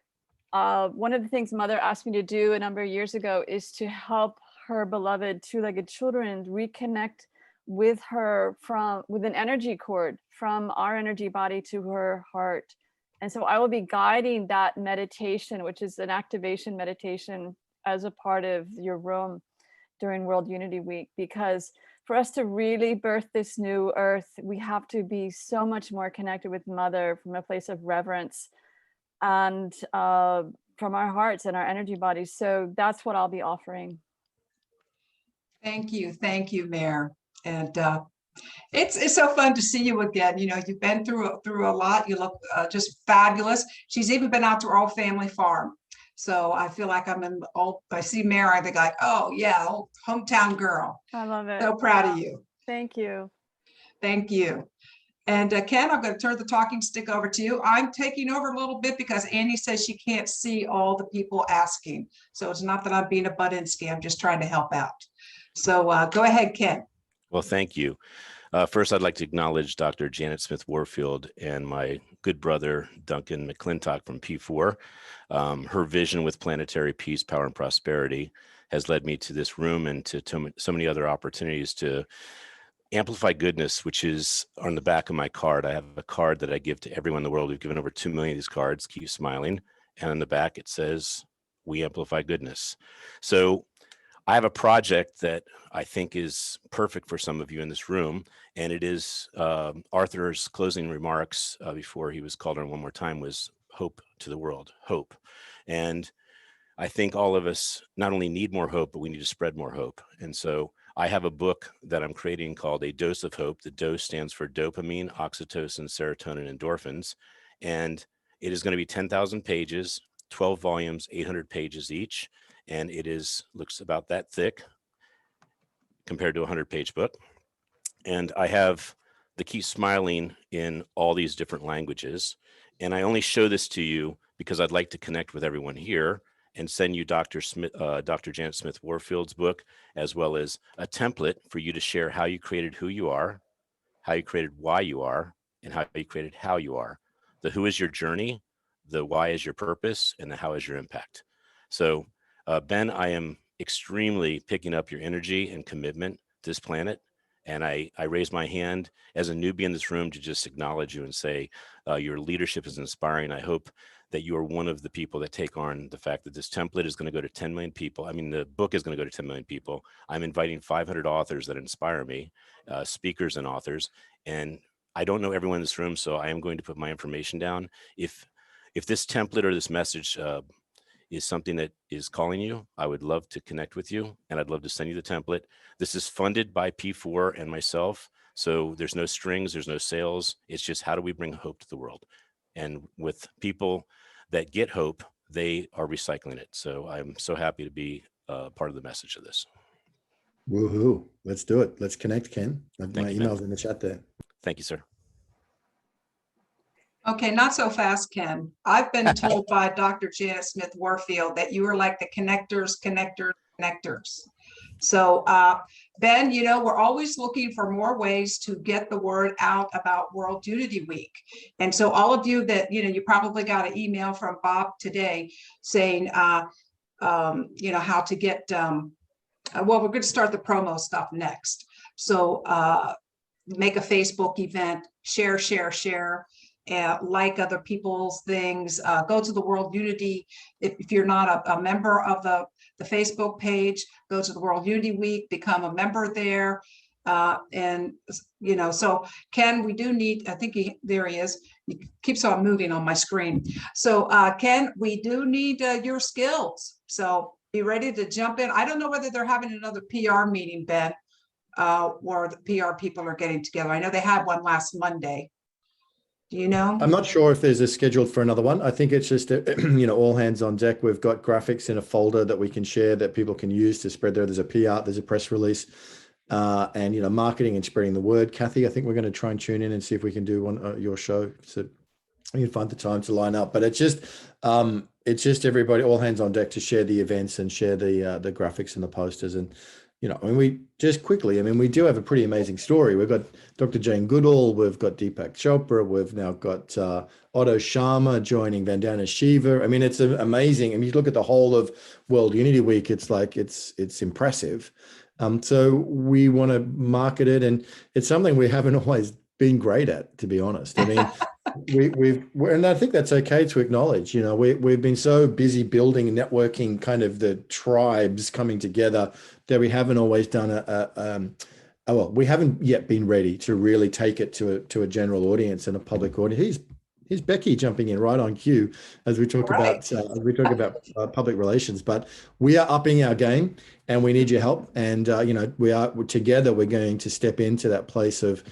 one of the things Mother asked me to do a number of years ago is to help her beloved two-legged children reconnect with her with an energy cord from our energy body to her heart. And so I will be guiding that meditation, which is an activation meditation, as a part of your room during World Unity Week, because for us to really birth this new earth, we have to be so much more connected with Mother from a place of reverence and from our hearts and our energy bodies. So that's what I'll be offering. Thank you, Mayor. And it's so fun to see you again. You know, you've been through a lot. You look just fabulous. She's even been out to our old family farm. So I feel like I see Mayor, I think like, oh yeah, old hometown girl. I love it. So proud of you. Thank you. Thank you. And Ken, I'm going to turn the talking stick over to you. I'm taking over a little bit because Annie says she can't see all the people asking. So it's not that I'm being a Budinsky, I'm just trying to help out. So go ahead, Ken. Well, thank you. First, I'd like to acknowledge Dr. Janet Smith Warfield and my good brother, Duncan McClintock from P4. Her vision with planetary peace, power, and prosperity has led me to this room and to so many other opportunities to amplify goodness, which is on the back of my card. I have a card that I give to everyone in the world. We've given over 2 million of these cards. Keep smiling. And on the back, it says, we amplify goodness. So I have a project that I think is perfect for some of you in this room. And it is Arthur's closing remarks before he was called on one more time was hope to the world, hope. And I think all of us not only need more hope, but we need to spread more hope. And so I have a book that I'm creating called A Dose of Hope. The dose stands for dopamine, oxytocin, serotonin, endorphins. And it is going to be 10,000 pages, 12 volumes, 800 pages each. And it looks about that thick compared to a 100-page book. And I have the Keep Smiling in all these different languages. And I only show this to you because I'd like to connect with everyone here and send you Dr. Janet Smith Warfield's book, as well as a template for you to share how you created who you are, how you created why you are, and how you created how you are. The who is your journey, the why is your purpose, and the how is your impact. So Ben, I am extremely picking up your energy and commitment to this planet. And I raise my hand as a newbie in this room to just acknowledge you and say your leadership is inspiring. I hope that you are one of the people that take on the fact that this template is going to go to 10 million people. I mean, the book is going to go to 10 million people. I'm inviting 500 authors that inspire me, speakers and authors. And I don't know everyone in this room, so I am going to put my information down. If this template or this message is something that is calling you, I would love to connect with you, and I'd love to send you the template. This is funded by P4 and myself, so there's no strings, there's no sales. It's just how do we bring hope to the world? And with people that get hope, they are recycling it. So I'm so happy to be part of the message of this. Woohoo! Let's do it. Let's connect, Ken. My Thank you, email's in the chat there. Thank you, sir. Okay, not so fast, Ken. I've been told by Dr. Janet Smith Warfield that you are like the connectors. So Ben, you know, we're always looking for more ways to get the word out about World Unity Week. And so all of you that, you know, you probably got an email from Bob today saying, you know, how to get, well, we're going to start the promo stuff next. So make a Facebook event, share, like other people's things, go to the World Unity. If you're not a member of the Facebook page, go to the World Unity Week, become a member there. And, you know, so Ken, we do need, I think there he is. He keeps on moving on my screen. So Ken, we do need your skills. So be ready to jump in. I don't know whether they're having another PR meeting, Ben, or the PR people are getting together. I know they had one last Monday. Do you know? I'm not sure if there's a scheduled for another one. I think it's just, you know, all hands on deck. We've got graphics in a folder that we can share that people can use to spread there. There's a PR, there's a press release, and, you know, marketing and spreading the word. Kathy, I think we're going to try and tune in and see if we can do one your show. So you can find the time to line up. But it's just everybody, all hands on deck to share the events and share the graphics and the posters. And I mean, we just quickly, I mean, we do have a pretty amazing story. We've got Dr. Jane Goodall, we've got Deepak Chopra, we've now got Otto Sharma joining Vandana Shiva. I mean, it's amazing. I mean, you look at the whole of World Unity Week, it's like, it's impressive. So we want to market it, and it's something we haven't always been great at, to be honest. I mean, and I think that's okay to acknowledge. We've been so busy building and networking, kind of the tribes coming together, that we haven't always done well, we haven't yet been ready to really take it to a general audience and a public audience. Here's Becky jumping in right on cue as we talk about public relations. But we are upping our game, and we need your help. And we're together. We're going to step into that place of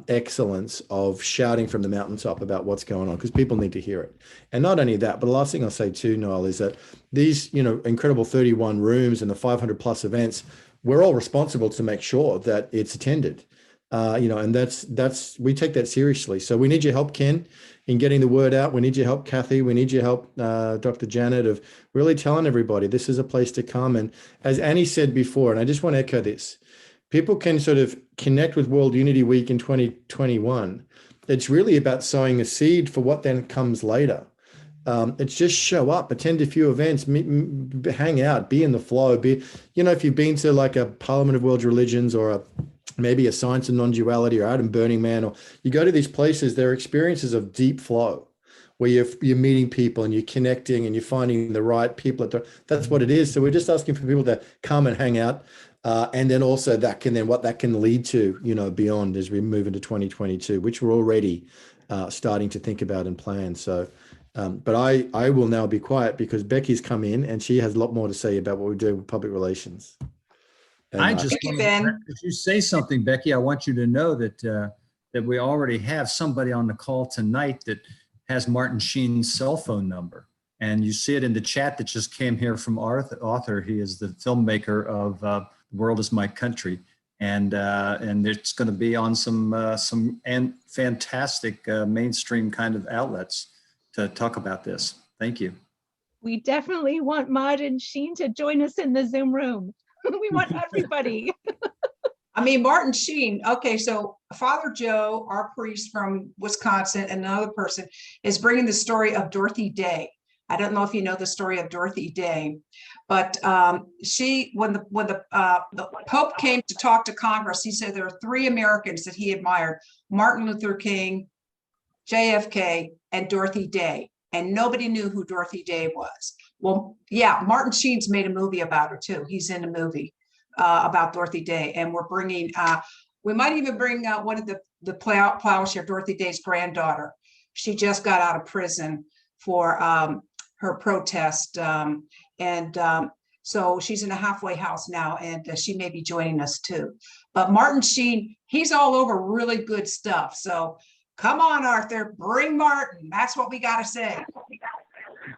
excellence, of shouting from the mountaintop about what's going on, because people need to hear it. And not only that, but the last thing I'll say too, Noel, is that these incredible 31 rooms and the 500 plus events, we're all responsible to make sure that it's attended. And that's we take that seriously. So we need your help, Ken, in getting the word out. We need your help, Kathy. We need your help, Dr. Janet, of really telling everybody this is a place to come. And as Annie said before, and I just want to echo this, people can sort of connect with World Unity Week in 2021. It's really about sowing a seed for what then comes later. It's just show up, attend a few events, hang out, be in the flow. If you've been to like a Parliament of World Religions or maybe a Science and Non-Duality or out in Burning Man, or you go to these places, there are experiences of deep flow where you're meeting people and you're connecting and you're finding the right people. That's what it is. So we're just asking for people to come and hang out. And then also what that can lead to, beyond as we move into 2022, which we're already starting to think about and plan. So, but I will now be quiet because Becky's come in and she has a lot more to say about what we're doing with public relations. And, Thank you, Ben. If you say something, Becky, I want you to know that we already have somebody on the call tonight that has Martin Sheen's cell phone number. And you see it in the chat that just came here from Arthur. He is the filmmaker of The World Is My Country. And it's going to be on some fantastic mainstream kind of outlets to talk about this. Thank you. We definitely want Maud and Sheen to join us in the Zoom room. We want everybody. I mean, Martin Sheen. Okay, so Father Joe, our priest from Wisconsin, and another person is bringing the story of Dorothy Day. I don't know if you know the story of Dorothy Day, but when the Pope came to talk to Congress, he said there are 3 Americans that he admired: Martin Luther King, JFK, and Dorothy Day. And nobody knew who Dorothy Day was. Well, yeah, Martin Sheen's made a movie about her too. He's in a movie about Dorothy Day, and we're bringing. We might even bring one of the plowshare, Dorothy Day's granddaughter. She just got out of prison for her protest, so she's in a halfway house now, and she may be joining us too. But Martin Sheen, he's all over really good stuff. So come on, Arthur, bring Martin. That's what we got to say.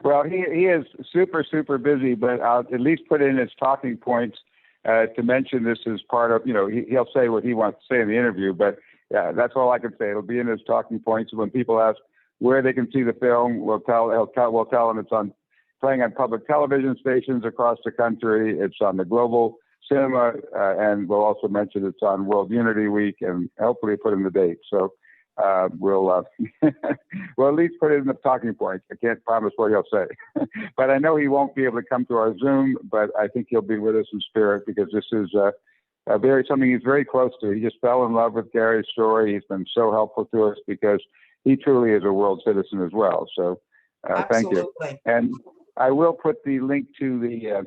Well, he is super, super busy, but I'll at least put in his talking points to mention this as part of, he'll say what he wants to say in the interview, but yeah, that's all I can say. It'll be in his talking points. When people ask where they can see the film, we'll tell them it's playing on public television stations across the country. It's on the global cinema, and we'll also mention it's on World Unity Week, and hopefully put in the date. So we'll at least put it in the talking points. I can't promise what he'll say, but I know he won't be able to come to our Zoom, but I think he'll be with us in spirit, because this is something he's very close to. He just fell in love with Gary's story. He's been so helpful to us because he truly is a world citizen as well. So thank you. And I will put the link to the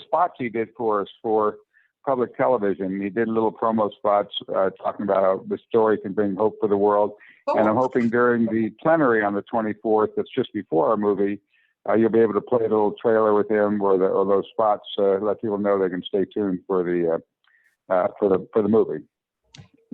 spots he did for us for public television. He did little promo spots talking about how the story can bring hope for the world. Oh. And I'm hoping during the plenary on the 24th, that's just before our movie, you'll be able to play a little trailer with him or those spots, let people know they can stay tuned for the movie.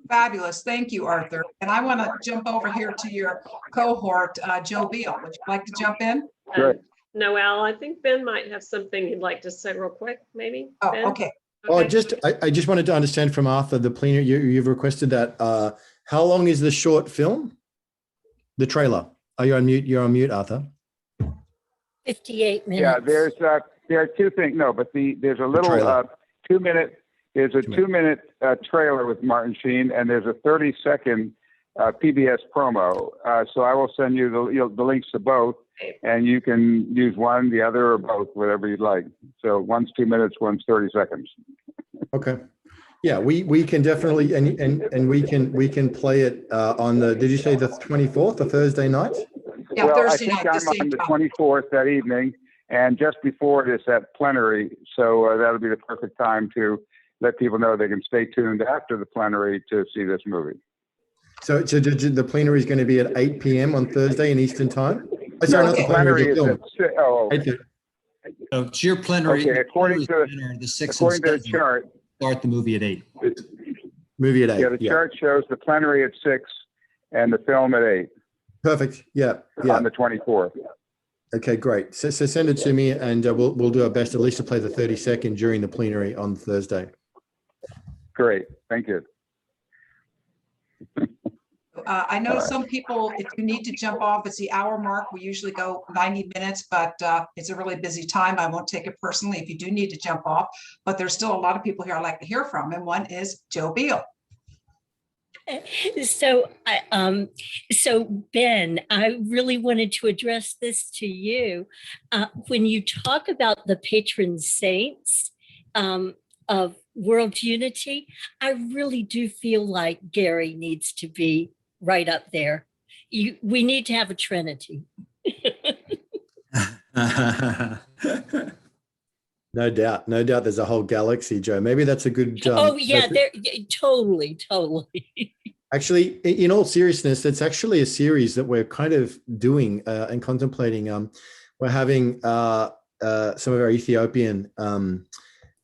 Fabulous. Thank you, Arthur. And I want to jump over here to your cohort, Joe Beal. Would you like to jump in? Sure. Noel, I think Ben might have something he'd like to say real quick, maybe. Oh, Ben? okay. Oh, I just wanted to understand from Arthur, the plenary, you've requested that. How long is the short film? The trailer. Are you on mute? You're on mute, Arthur. 58 minutes. Yeah, there's there are two things. No, but there's a little trailer. 2-minute. There's a 2-minute trailer with Martin Sheen, and there's a 30-second PBS promo. So I will send you the links to both, and you can use one, the other, or both, whatever you'd like. So one's 2 minutes, one's 30 seconds. Okay. Yeah, we can definitely, and we can play it on the, did you say the 24th, the Thursday night? Yeah, Well, Thursday I think night, the I'm same on the time. 24th that evening, and just before this at plenary. So that'll be the perfect time to let people know they can stay tuned after the plenary to see this movie. So the plenary is going to be at 8 p.m. on Thursday in Eastern time? Oh, sorry, No, not the the plenary, the is film. at oh, 8:30. So it's your plenary. okay. According to the 6th according to and the 7th, chart, start the movie at 8. Movie at 8. yeah, the chart shows the plenary at 6 and the film at 8 Perfect. Yeah. on the 24th. Okay, great. So send it to me, and we'll do our best at least to play the 30-second during the plenary on Thursday. Great, thank you. I know some people, if you need to jump off, it's the hour mark. We usually go 90 minutes, but it's a really busy time. I won't take it personally if you do need to jump off, but there's still a lot of people here I'd like to hear from, and one is Joe Beal. So, so Ben, I really wanted to address this to you. When you talk about the patron saints of world unity, I really do feel like Gary needs to be right up there. We need to have a trinity. No doubt. There's a whole galaxy, Joe. Maybe that's a good. Oh yeah, totally. Actually, in all seriousness, it's actually a series that we're kind of doing and contemplating. We're having some of our Ethiopian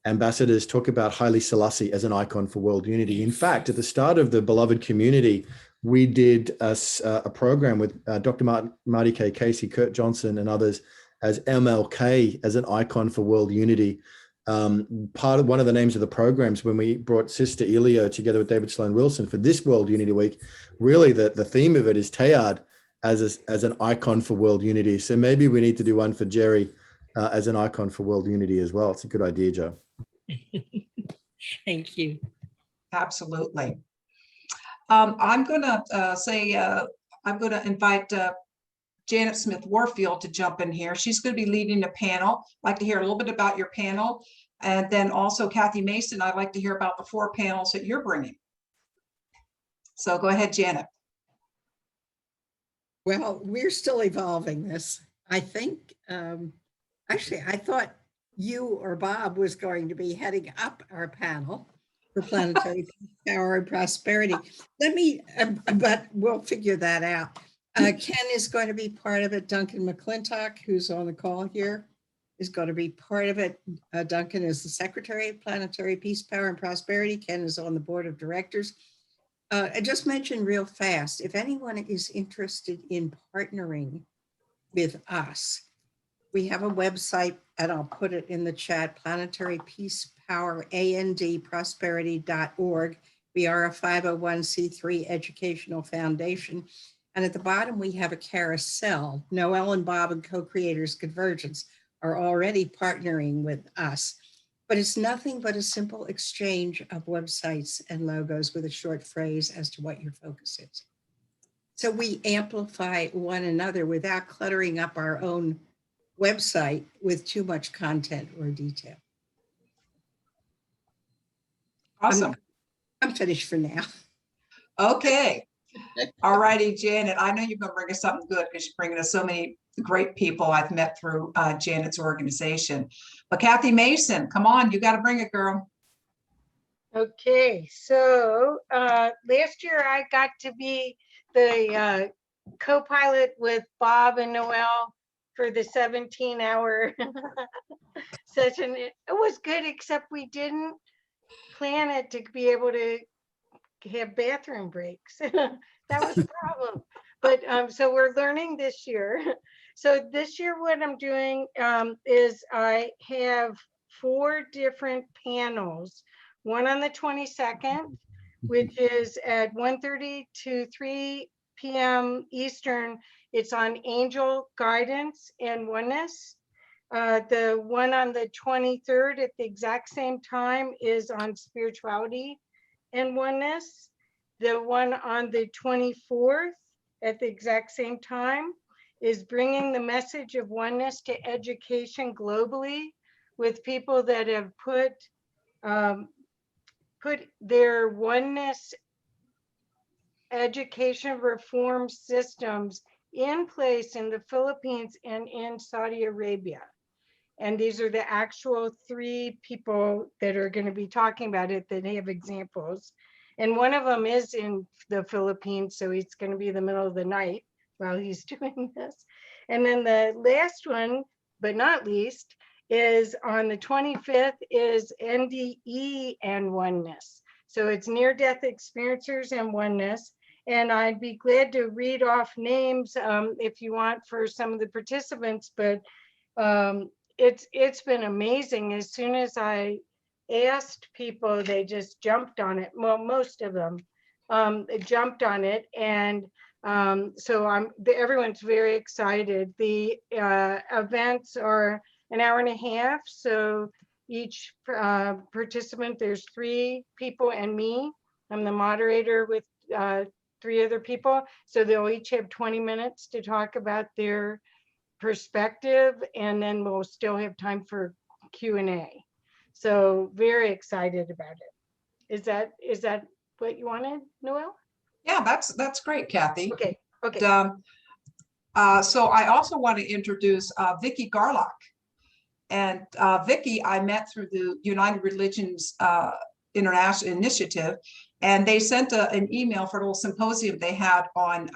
ambassadors talk about Haile Selassie as an icon for world unity. In fact, at the start of the Beloved Community, we did a program with Dr. Marty K. Casey, Kurt Johnson, and others as MLK as an icon for world unity. Part of one of the names of the programs when we brought Sister Elio together with David Sloan Wilson for this World Unity Week, really the theme of it is Teilhard as an icon for world unity. So maybe we need to do one for Jerry as an icon for world unity as well. It's a good idea, Joe. Thank you. Absolutely. I'm going to say, I'm going to invite Janet Smith Warfield to jump in here. She's going to be leading a panel. I'd like to hear a little bit about your panel. And then also Kathy Mason, I'd like to hear about the 4 panels that you're bringing. So go ahead, Janet. Well, we're still evolving this. I think, actually, I thought you or Bob was going to be heading up our panel for planetary power and prosperity. But we'll figure that out. Ken is going to be part of it. Duncan McClintock, who's on the call here, is going to be part of it. Duncan is the Secretary of Planetary Peace, Power, and Prosperity. Ken is on the board of directors. I just mentioned real fast, if anyone is interested in partnering with us, we have a website, and I'll put it in the chat, Planetary Peace, Power, prosperity.org. We are a 501c3 educational foundation. And at the bottom, we have a carousel. Noel and Bob and co-creators Convergence are already partnering with us, but it's nothing but a simple exchange of websites and logos with a short phrase as to what your focus is. So we amplify one another without cluttering up our own website with too much content or detail. Awesome. I'm finished for now. Okay. All righty, Janet. I know you're going to bring us something good because you're bringing us so many great people I've met through Janet's organization. But Kathy Mason, come on, you got to bring it, girl. Okay, so last year I got to be the co-pilot with Bob and Noel for the 17-hour session. It was good, except we didn't plan it to be able to have bathroom breaks. That was a problem. But so we're learning this year. So this year what I'm doing is I have 4 different panels. One on the 22nd, which is at 1:30 to 3 p.m. Eastern. It's on angel guidance and oneness. The one on the 23rd at the exact same time is on spirituality and oneness. The one on the 24th at the exact same time is bringing the message of oneness to education globally, with people that have put their oneness education reform systems in place in the Philippines and in Saudi Arabia. And these are the actual 3 people that are going to be talking about it that have examples. And one of them is in the Philippines, so it's going to be the middle of the night while he's doing this. And then the last one, but not least, is on the 25th is NDE and oneness. So it's near-death experiencers and oneness. And I'd be glad to read off names if you want for some of the participants, but it's been amazing. As soon as I asked people, they just jumped on it. Well, most of them jumped on it, and so everyone's very excited. The events are an hour and a half, so each participant, there's 3 people and me. I'm the moderator with 3 other people, so they'll each have 20 minutes to talk about their perspective, and then we'll still have time for Q&A. So very excited about it. Is that what you wanted, Noelle? Yeah, that's great, Kathy. Okay. So I also want to introduce Vicki Garlock. And Vicki, I met through the United Religions International Initiative, and they sent an email for a little symposium they had on,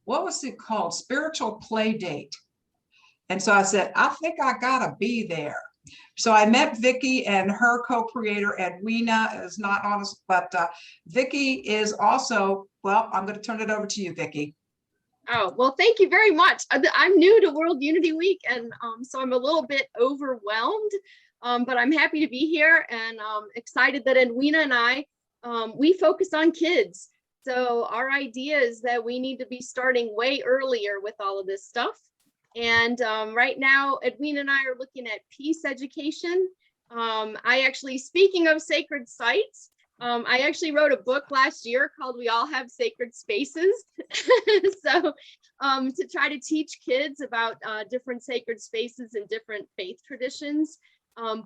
what was it called? Spiritual Play Date. And so I said, I think I gotta be there. So I met Vicki and her co-creator, Edwina, is not on us, but Vicki is also, well, I'm going to turn it over to you, Vicki. Oh, well, thank you very much. I'm new to World Unity Week, and so I'm a little bit overwhelmed, but I'm happy to be here and excited that Edwina and I, we focus on kids. So our idea is that we need to be starting way earlier with all of this stuff. And right now, Edwina and I are looking at peace education. I actually, speaking of sacred sites, I actually wrote a book last year called We All Have Sacred Spaces. So to try to teach kids about different sacred spaces and different faith traditions.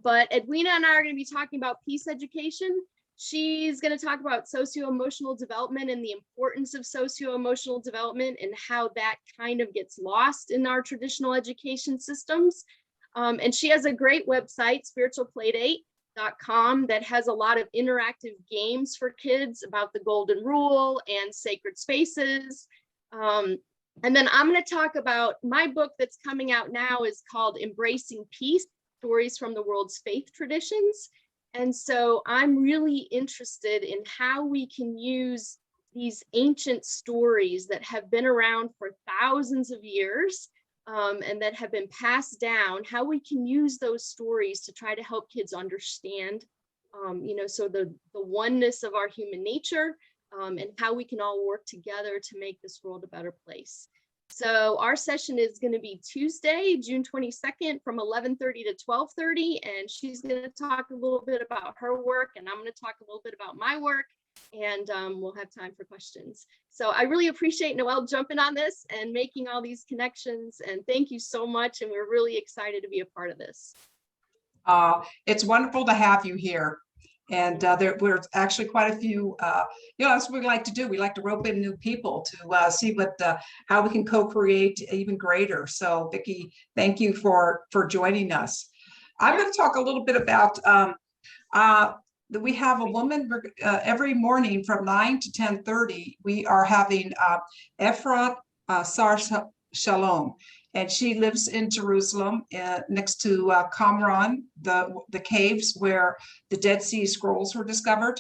But Edwina and I are going to be talking about peace education. She's going to talk about socio-emotional development and the importance of socio-emotional development and how that kind of gets lost in our traditional education systems. And she has a great website, spiritualplaydate.com, that has a lot of interactive games for kids about the golden rule and sacred spaces. And then I'm going to talk about my book that's coming out now is called Embracing Peace, Stories from the World's Faith Traditions. And so I'm really interested in how we can use these ancient stories that have been around for thousands of years and that have been passed down, how we can use those stories to try to help kids understand, so the oneness of our human nature and how we can all work together to make this world a better place. So our session is going to be Tuesday, June 22nd from 11:30 to 12:30, and she's going to talk a little bit about her work, and I'm going to talk a little bit about my work, and we'll have time for questions. So I really appreciate Noelle jumping on this and making all these connections, and thank you so much, and we're really excited to be a part of this. It's wonderful to have you here. And we're actually quite a few, that's what we like to do. We like to rope in new people to see how we can co-create even greater. So Vicki, thank you for joining us. I'm going to talk a little bit about, we have a woman every morning from 9 to 10:30. We are having Efrat Sar Shalom. And she lives in Jerusalem next to Qumran, the caves where the Dead Sea Scrolls were discovered.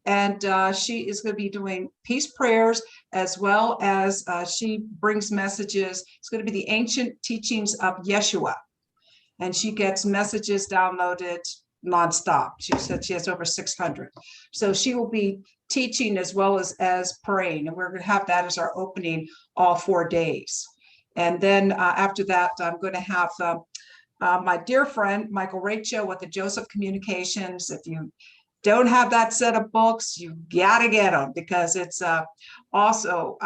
And she is going to be doing peace prayers as well as she brings messages. It's going to be the ancient teachings of Yeshua. And she gets messages downloaded nonstop. She said she has over 600. So she will be teaching as well as praying. And we're going to have that as our opening all 4 days. And then after that, I'm going to have my dear friend, Michael Rachel with the Joseph Communications. If you don't have that set of books, you gotta get them, because it's also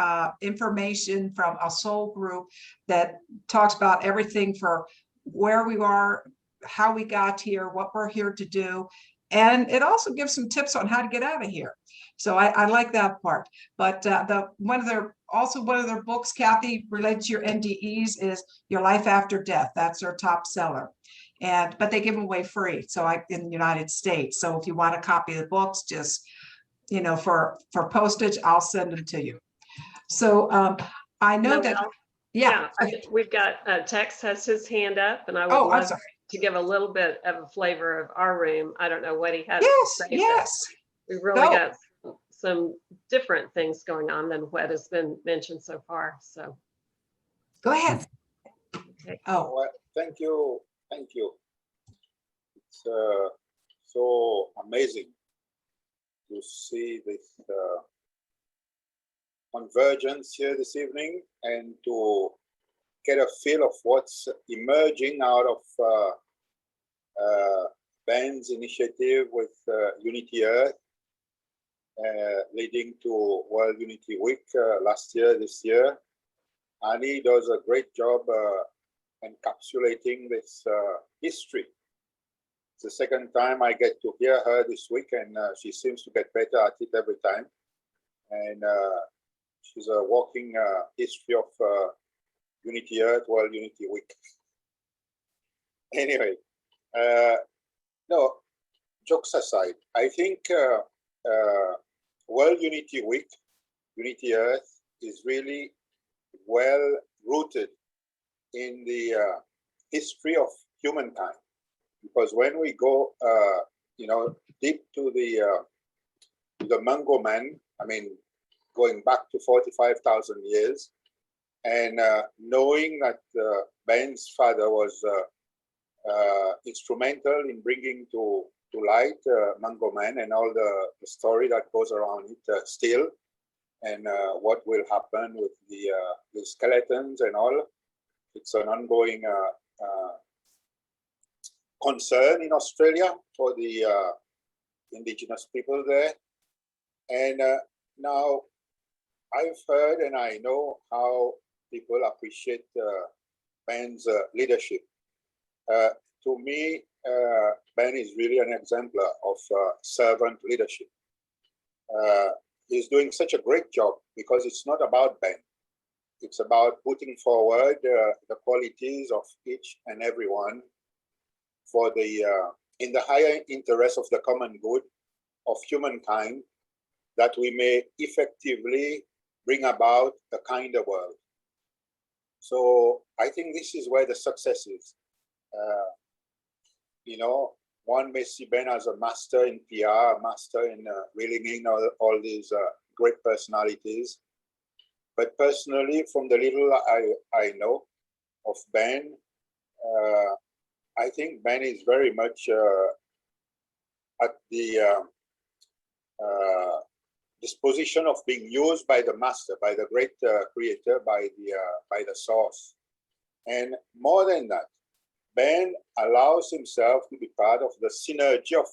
information from a soul group that talks about everything for where we are, how we got here, what we're here to do. And it also gives some tips on how to get out of here. So I like that part. But one of their books, Kathy, related to your NDEs, is Your Life After Death. That's their top seller. But they give them away free. So in the United States. So if you want a copy of the books, just, for postage, I'll send them to you. So I know that, yeah. I think we've got Tex has his hand up, and I would I'm love sorry. to give a little bit of a flavor of our room. I don't know what he has Yes, to say. yes. We've really Go. got some different things going on than what has been mentioned so far. So Go ahead. okay. Oh, Well, thank you. Thank you. It's so amazing to see this convergence here this evening, and to get a feel of what's emerging out of Ben's initiative with Unity Earth, leading to World Unity Week last year, this year. Annie does a great job encapsulating this history. It's the second time I get to hear her this week, and she seems to get better at it every time. And she's a walking history of Unity Earth, World Unity Week. Anyway, no, jokes aside, I think World Unity Week, Unity Earth, is really well rooted in the history of humankind. Because when we go, deep to the Mongo Man, I mean, going back to 45,000 years, and knowing that Ben's father was instrumental in bringing to light Mongo Man and all the story that goes around it still, and what will happen with the skeletons and all. It's an ongoing concern in Australia for the indigenous people there. And now I've heard and I know how people appreciate Ben's leadership. To me, Ben is really an exemplar of servant leadership. He's doing such a great job because it's not about Ben. It's about putting forward the qualities of each and everyone for in the higher interest of the common good of humankind, that we may effectively bring about a kinder world. So I think this is where the success is. One may see Ben as a master in PR, a master in reeling in all these great personalities. But personally, from the little I know of Ben, I think Ben is very much at the disposition of being used by the master, by the great creator, by the source. And more than that, Ben allows himself to be part of the synergy of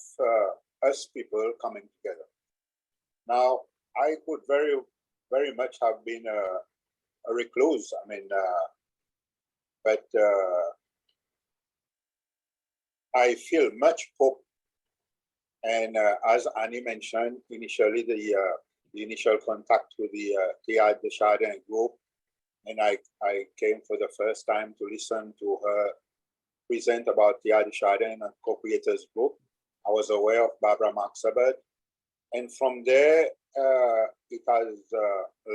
us people coming together. Now, I could very, very much have been a recluse. I mean, but I feel much hope. And as Annie mentioned, initially the initial contact with the Théâtre de Chardin group, and I came for the first time to listen to her present about Théâtre de Chardin and co-creators group. I was aware of Barbara Marx Hubbard, and from there it has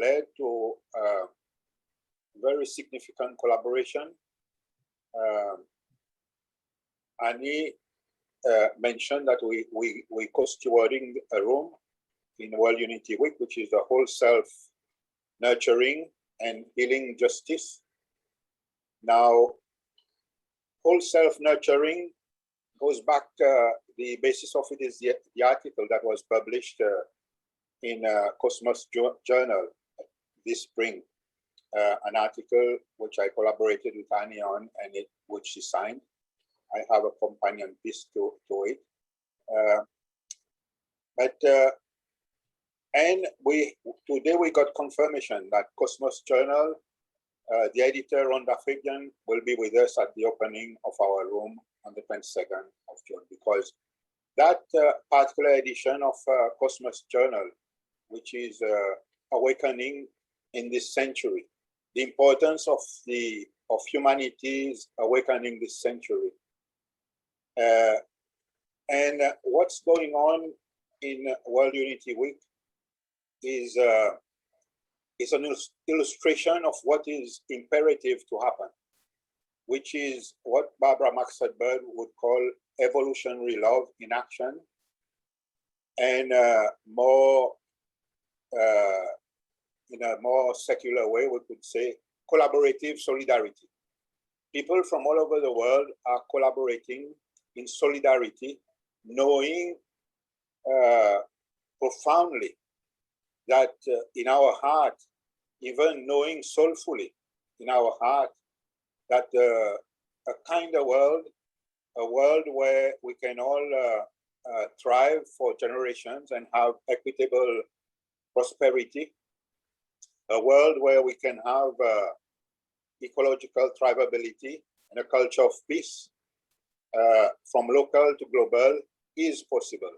led to very significant collaboration. Annie mentioned that we co-stewarding a room in World Unity Week, which is the whole self nurturing and healing justice. Now, whole self nurturing goes back, the basis of it is the article that was published in Cosmos Journal this spring, an article which I collaborated with Annie on, and which she signed. I have a companion piece to it. And today we got confirmation that Cosmos Journal, the editor Rhonda Fabian, will be with us at the opening of our room on the 22nd of June, because that particular edition of Cosmos Journal, which is Awakening in this Century, the importance of humanity's awakening this century, and what's going on in World Unity Week is an illustration of what is imperative to happen, which is what Barbara Maxted-Bird would call evolutionary love in action, and in a more secular way, we could say collaborative solidarity. People from all over the world are collaborating in solidarity, knowing profoundly that in our heart, even knowing soulfully in our heart, that a kinder world, a world where we can all thrive for generations and have equitable prosperity, a world where we can have ecological thrivability and a culture of peace, from local to global, is possible.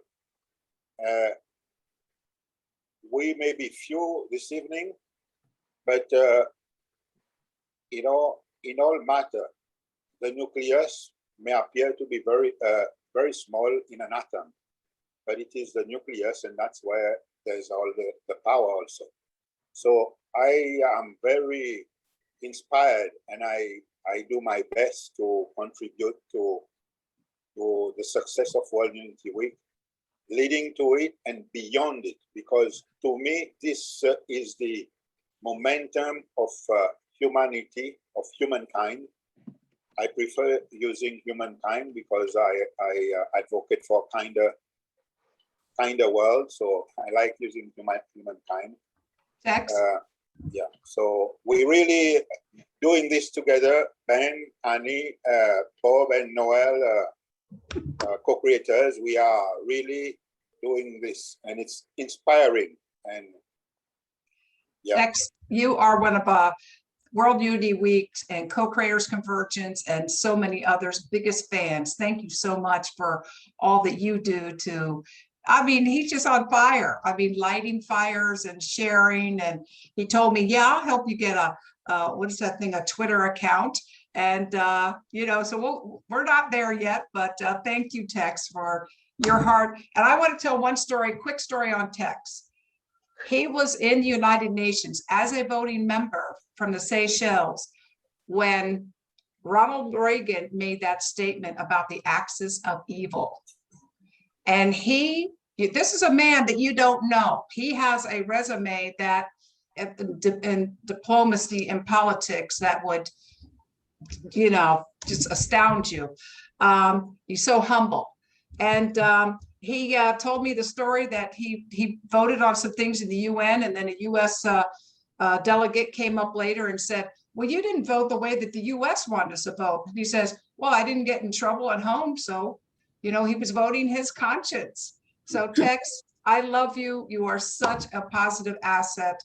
We may be few this evening, but in all matter, the nucleus may appear to be very small in an atom, but it is the nucleus, and that's where there's all the power also. So I am very inspired, and I do my best to contribute to the success of World Unity Week, leading to it and beyond it, because to me, this is the momentum of humanity, of humankind. I prefer using humankind because I advocate for a kinder world, so I like using humankind. Tex? Yeah, so we really doing this together, Ben, Annie, Bob, and Noel, co-creators. We are really doing this, and it's inspiring. And yeah, Tex, you are one of World Unity Week's and Co-Creators Convergence and so many others' biggest fans. Thank you so much for all that you do to, I mean, he's just on fire. I mean, lighting fires and sharing. And he told me, yeah, I'll help you get what is that thing, a Twitter account. And, so we're not there yet, but thank you, Tex, for your heart. And I want to tell one story, quick story on Tex. He was in the United Nations as a voting member from the Seychelles when Ronald Reagan made that statement about the axis of evil. And this is a man that you don't know. He has a resume that in diplomacy and politics that would, just astound you. He's so humble. And he told me the story that he voted on some things in the UN, and then a US delegate came up later and said, well, you didn't vote the way that the US wanted us to vote. And he says, well, I didn't get in trouble at home. So, he was voting his conscience. So Tex, I love you. You are such a positive asset.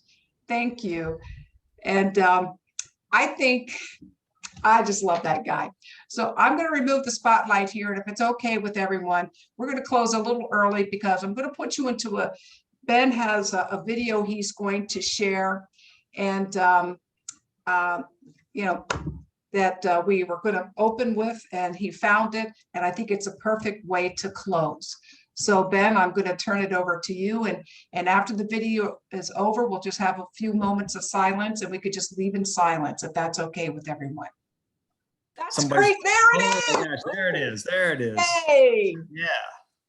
Thank you. And I just love that guy. So I'm going to remove the spotlight here. And if it's okay with everyone, we're going to close a little early because I'm going to put you into Ben has a video he's going to share. And, that we were going to open with, and he found it. And I think it's a perfect way to close. So Ben, I'm going to turn it over to you. And after the video is over, we'll just have a few moments of silence, and we could just leave in silence if that's okay with everyone. That's great. There it is. Oh my gosh, there it is. There it is. Hey. Yeah.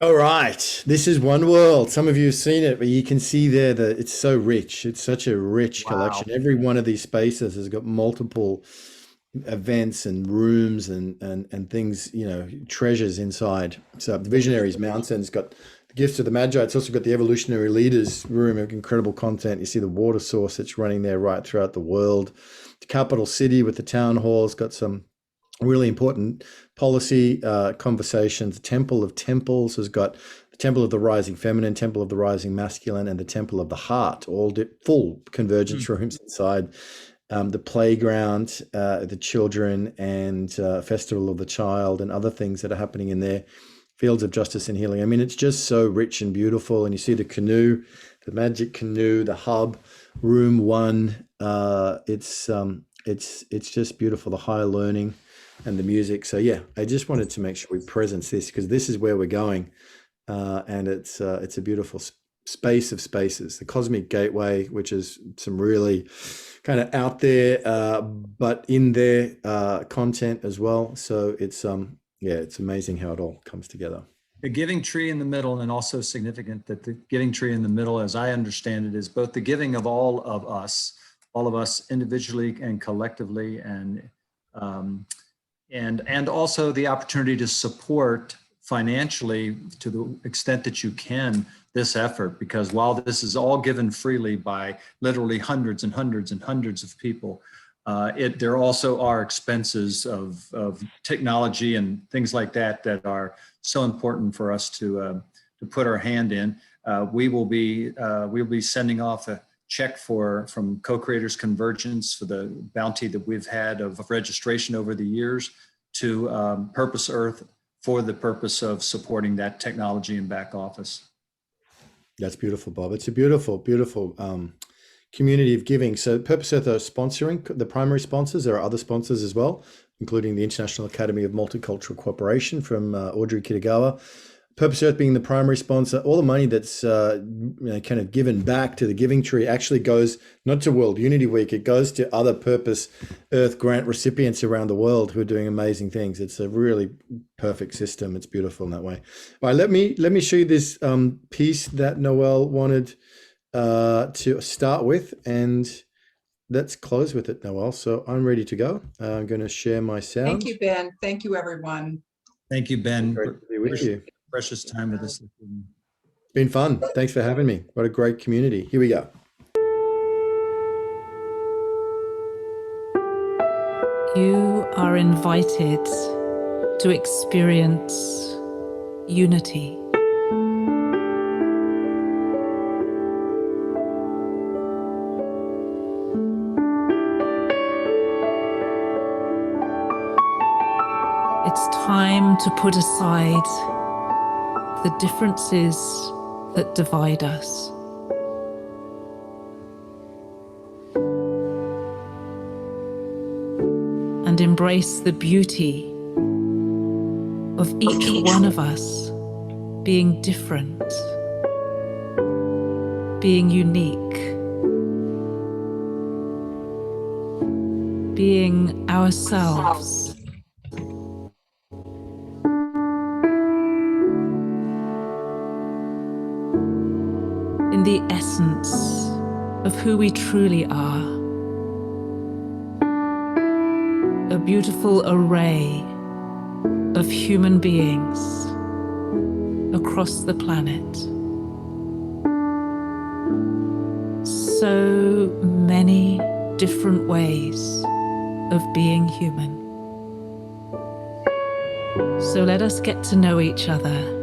All right. This is One World. Some of you have seen it, but you can see there that it's so rich. It's such a rich collection. Every one of these spaces has got multiple events and rooms and things, treasures inside. So the Visionaries Mountain's got the Gifts of the Magi. It's also got the Evolutionary Leaders room of incredible content. You see the water source that's running there right throughout the world. The capital city with the town hall has got some really important policy conversations. The Temple of Temples has got the Temple of the Rising Feminine, Temple of the Rising Masculine, and the Temple of the Heart, all full convergence rooms inside. The playground, the children, and Festival of the Child, and other things that are happening in there. Fields of Justice and Healing. I mean, it's just so rich and beautiful. And you see the canoe, the magic canoe, the hub, room 1. It's just beautiful. The higher learning and the music. So yeah, I just wanted to make sure we presence this, because this is where we're going, and it's a beautiful space of spaces. The Cosmic Gateway, which is some really kind of out there, but in there content as well. So it's it's amazing how it all comes together. The giving tree in the middle, and also significant that the giving tree in the middle, as I understand it, is both the giving of all of us individually and collectively, and also the opportunity to support financially, to the extent that you can, this effort, because while this is all given freely by literally hundreds and hundreds and hundreds of people, there also are expenses of technology and things like that that are so important for us to put our hand in. We'll be sending off a check from Co-Creators Convergence for the bounty that we've had of registration over the years to Purpose Earth, for the purpose of supporting that technology and back office. That's beautiful, Bob. It's a beautiful, beautiful community of giving. So Purpose Earth are sponsoring, the primary sponsors. There are other sponsors as well, including the International Academy of Multicultural Cooperation from Audrey Kitagawa. Purpose Earth being the primary sponsor. All the money that's kind of given back to the Giving Tree actually goes not to World Unity Week. It goes to other Purpose Earth grant recipients around the world who are doing amazing things. It's a really perfect system. It's beautiful in that way. All right, let me show you this piece that Noelle wanted to start with, and let's close with it, Noelle. So I'm ready to go. I'm going to share my sound. Thank you, Ben. Thank you, everyone. Thank you, Ben. Great to be with you. Precious time with us. It's been fun. Thanks for having me. What a great community. Here we go. You are invited to experience unity. It's time to put aside the differences that divide us. And embrace the beauty of each one of us being different, being unique, being ourselves. In the essence of who we truly are. A beautiful array of human beings across the planet. So many different ways of being human. So let us get to know each other.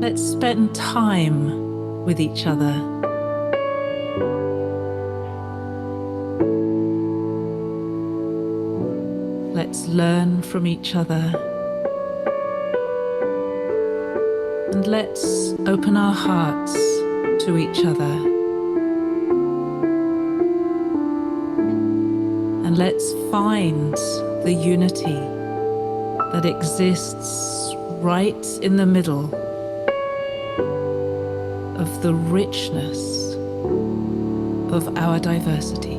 Let's spend time with each other. Let's learn from each other. And let's open our hearts to each other. And let's find the unity that exists right in the middle of the richness of our diversity.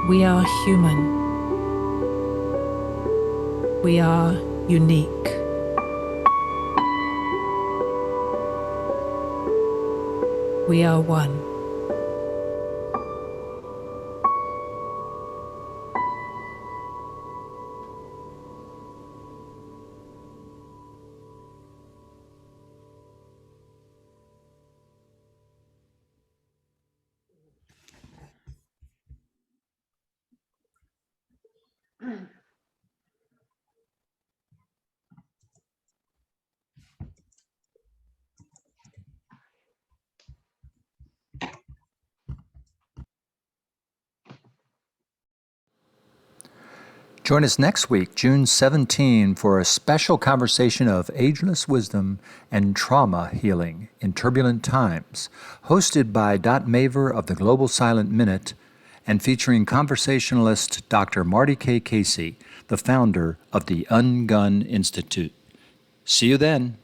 We are human. We are unique. We are one. Join us next week, June 17, for a special conversation of ageless wisdom and trauma healing in turbulent times, hosted by Dot Maver of the Global Silent Minute and featuring conversationalist Dr. Marty K. Casey, the founder of the Ungun Institute. See you then.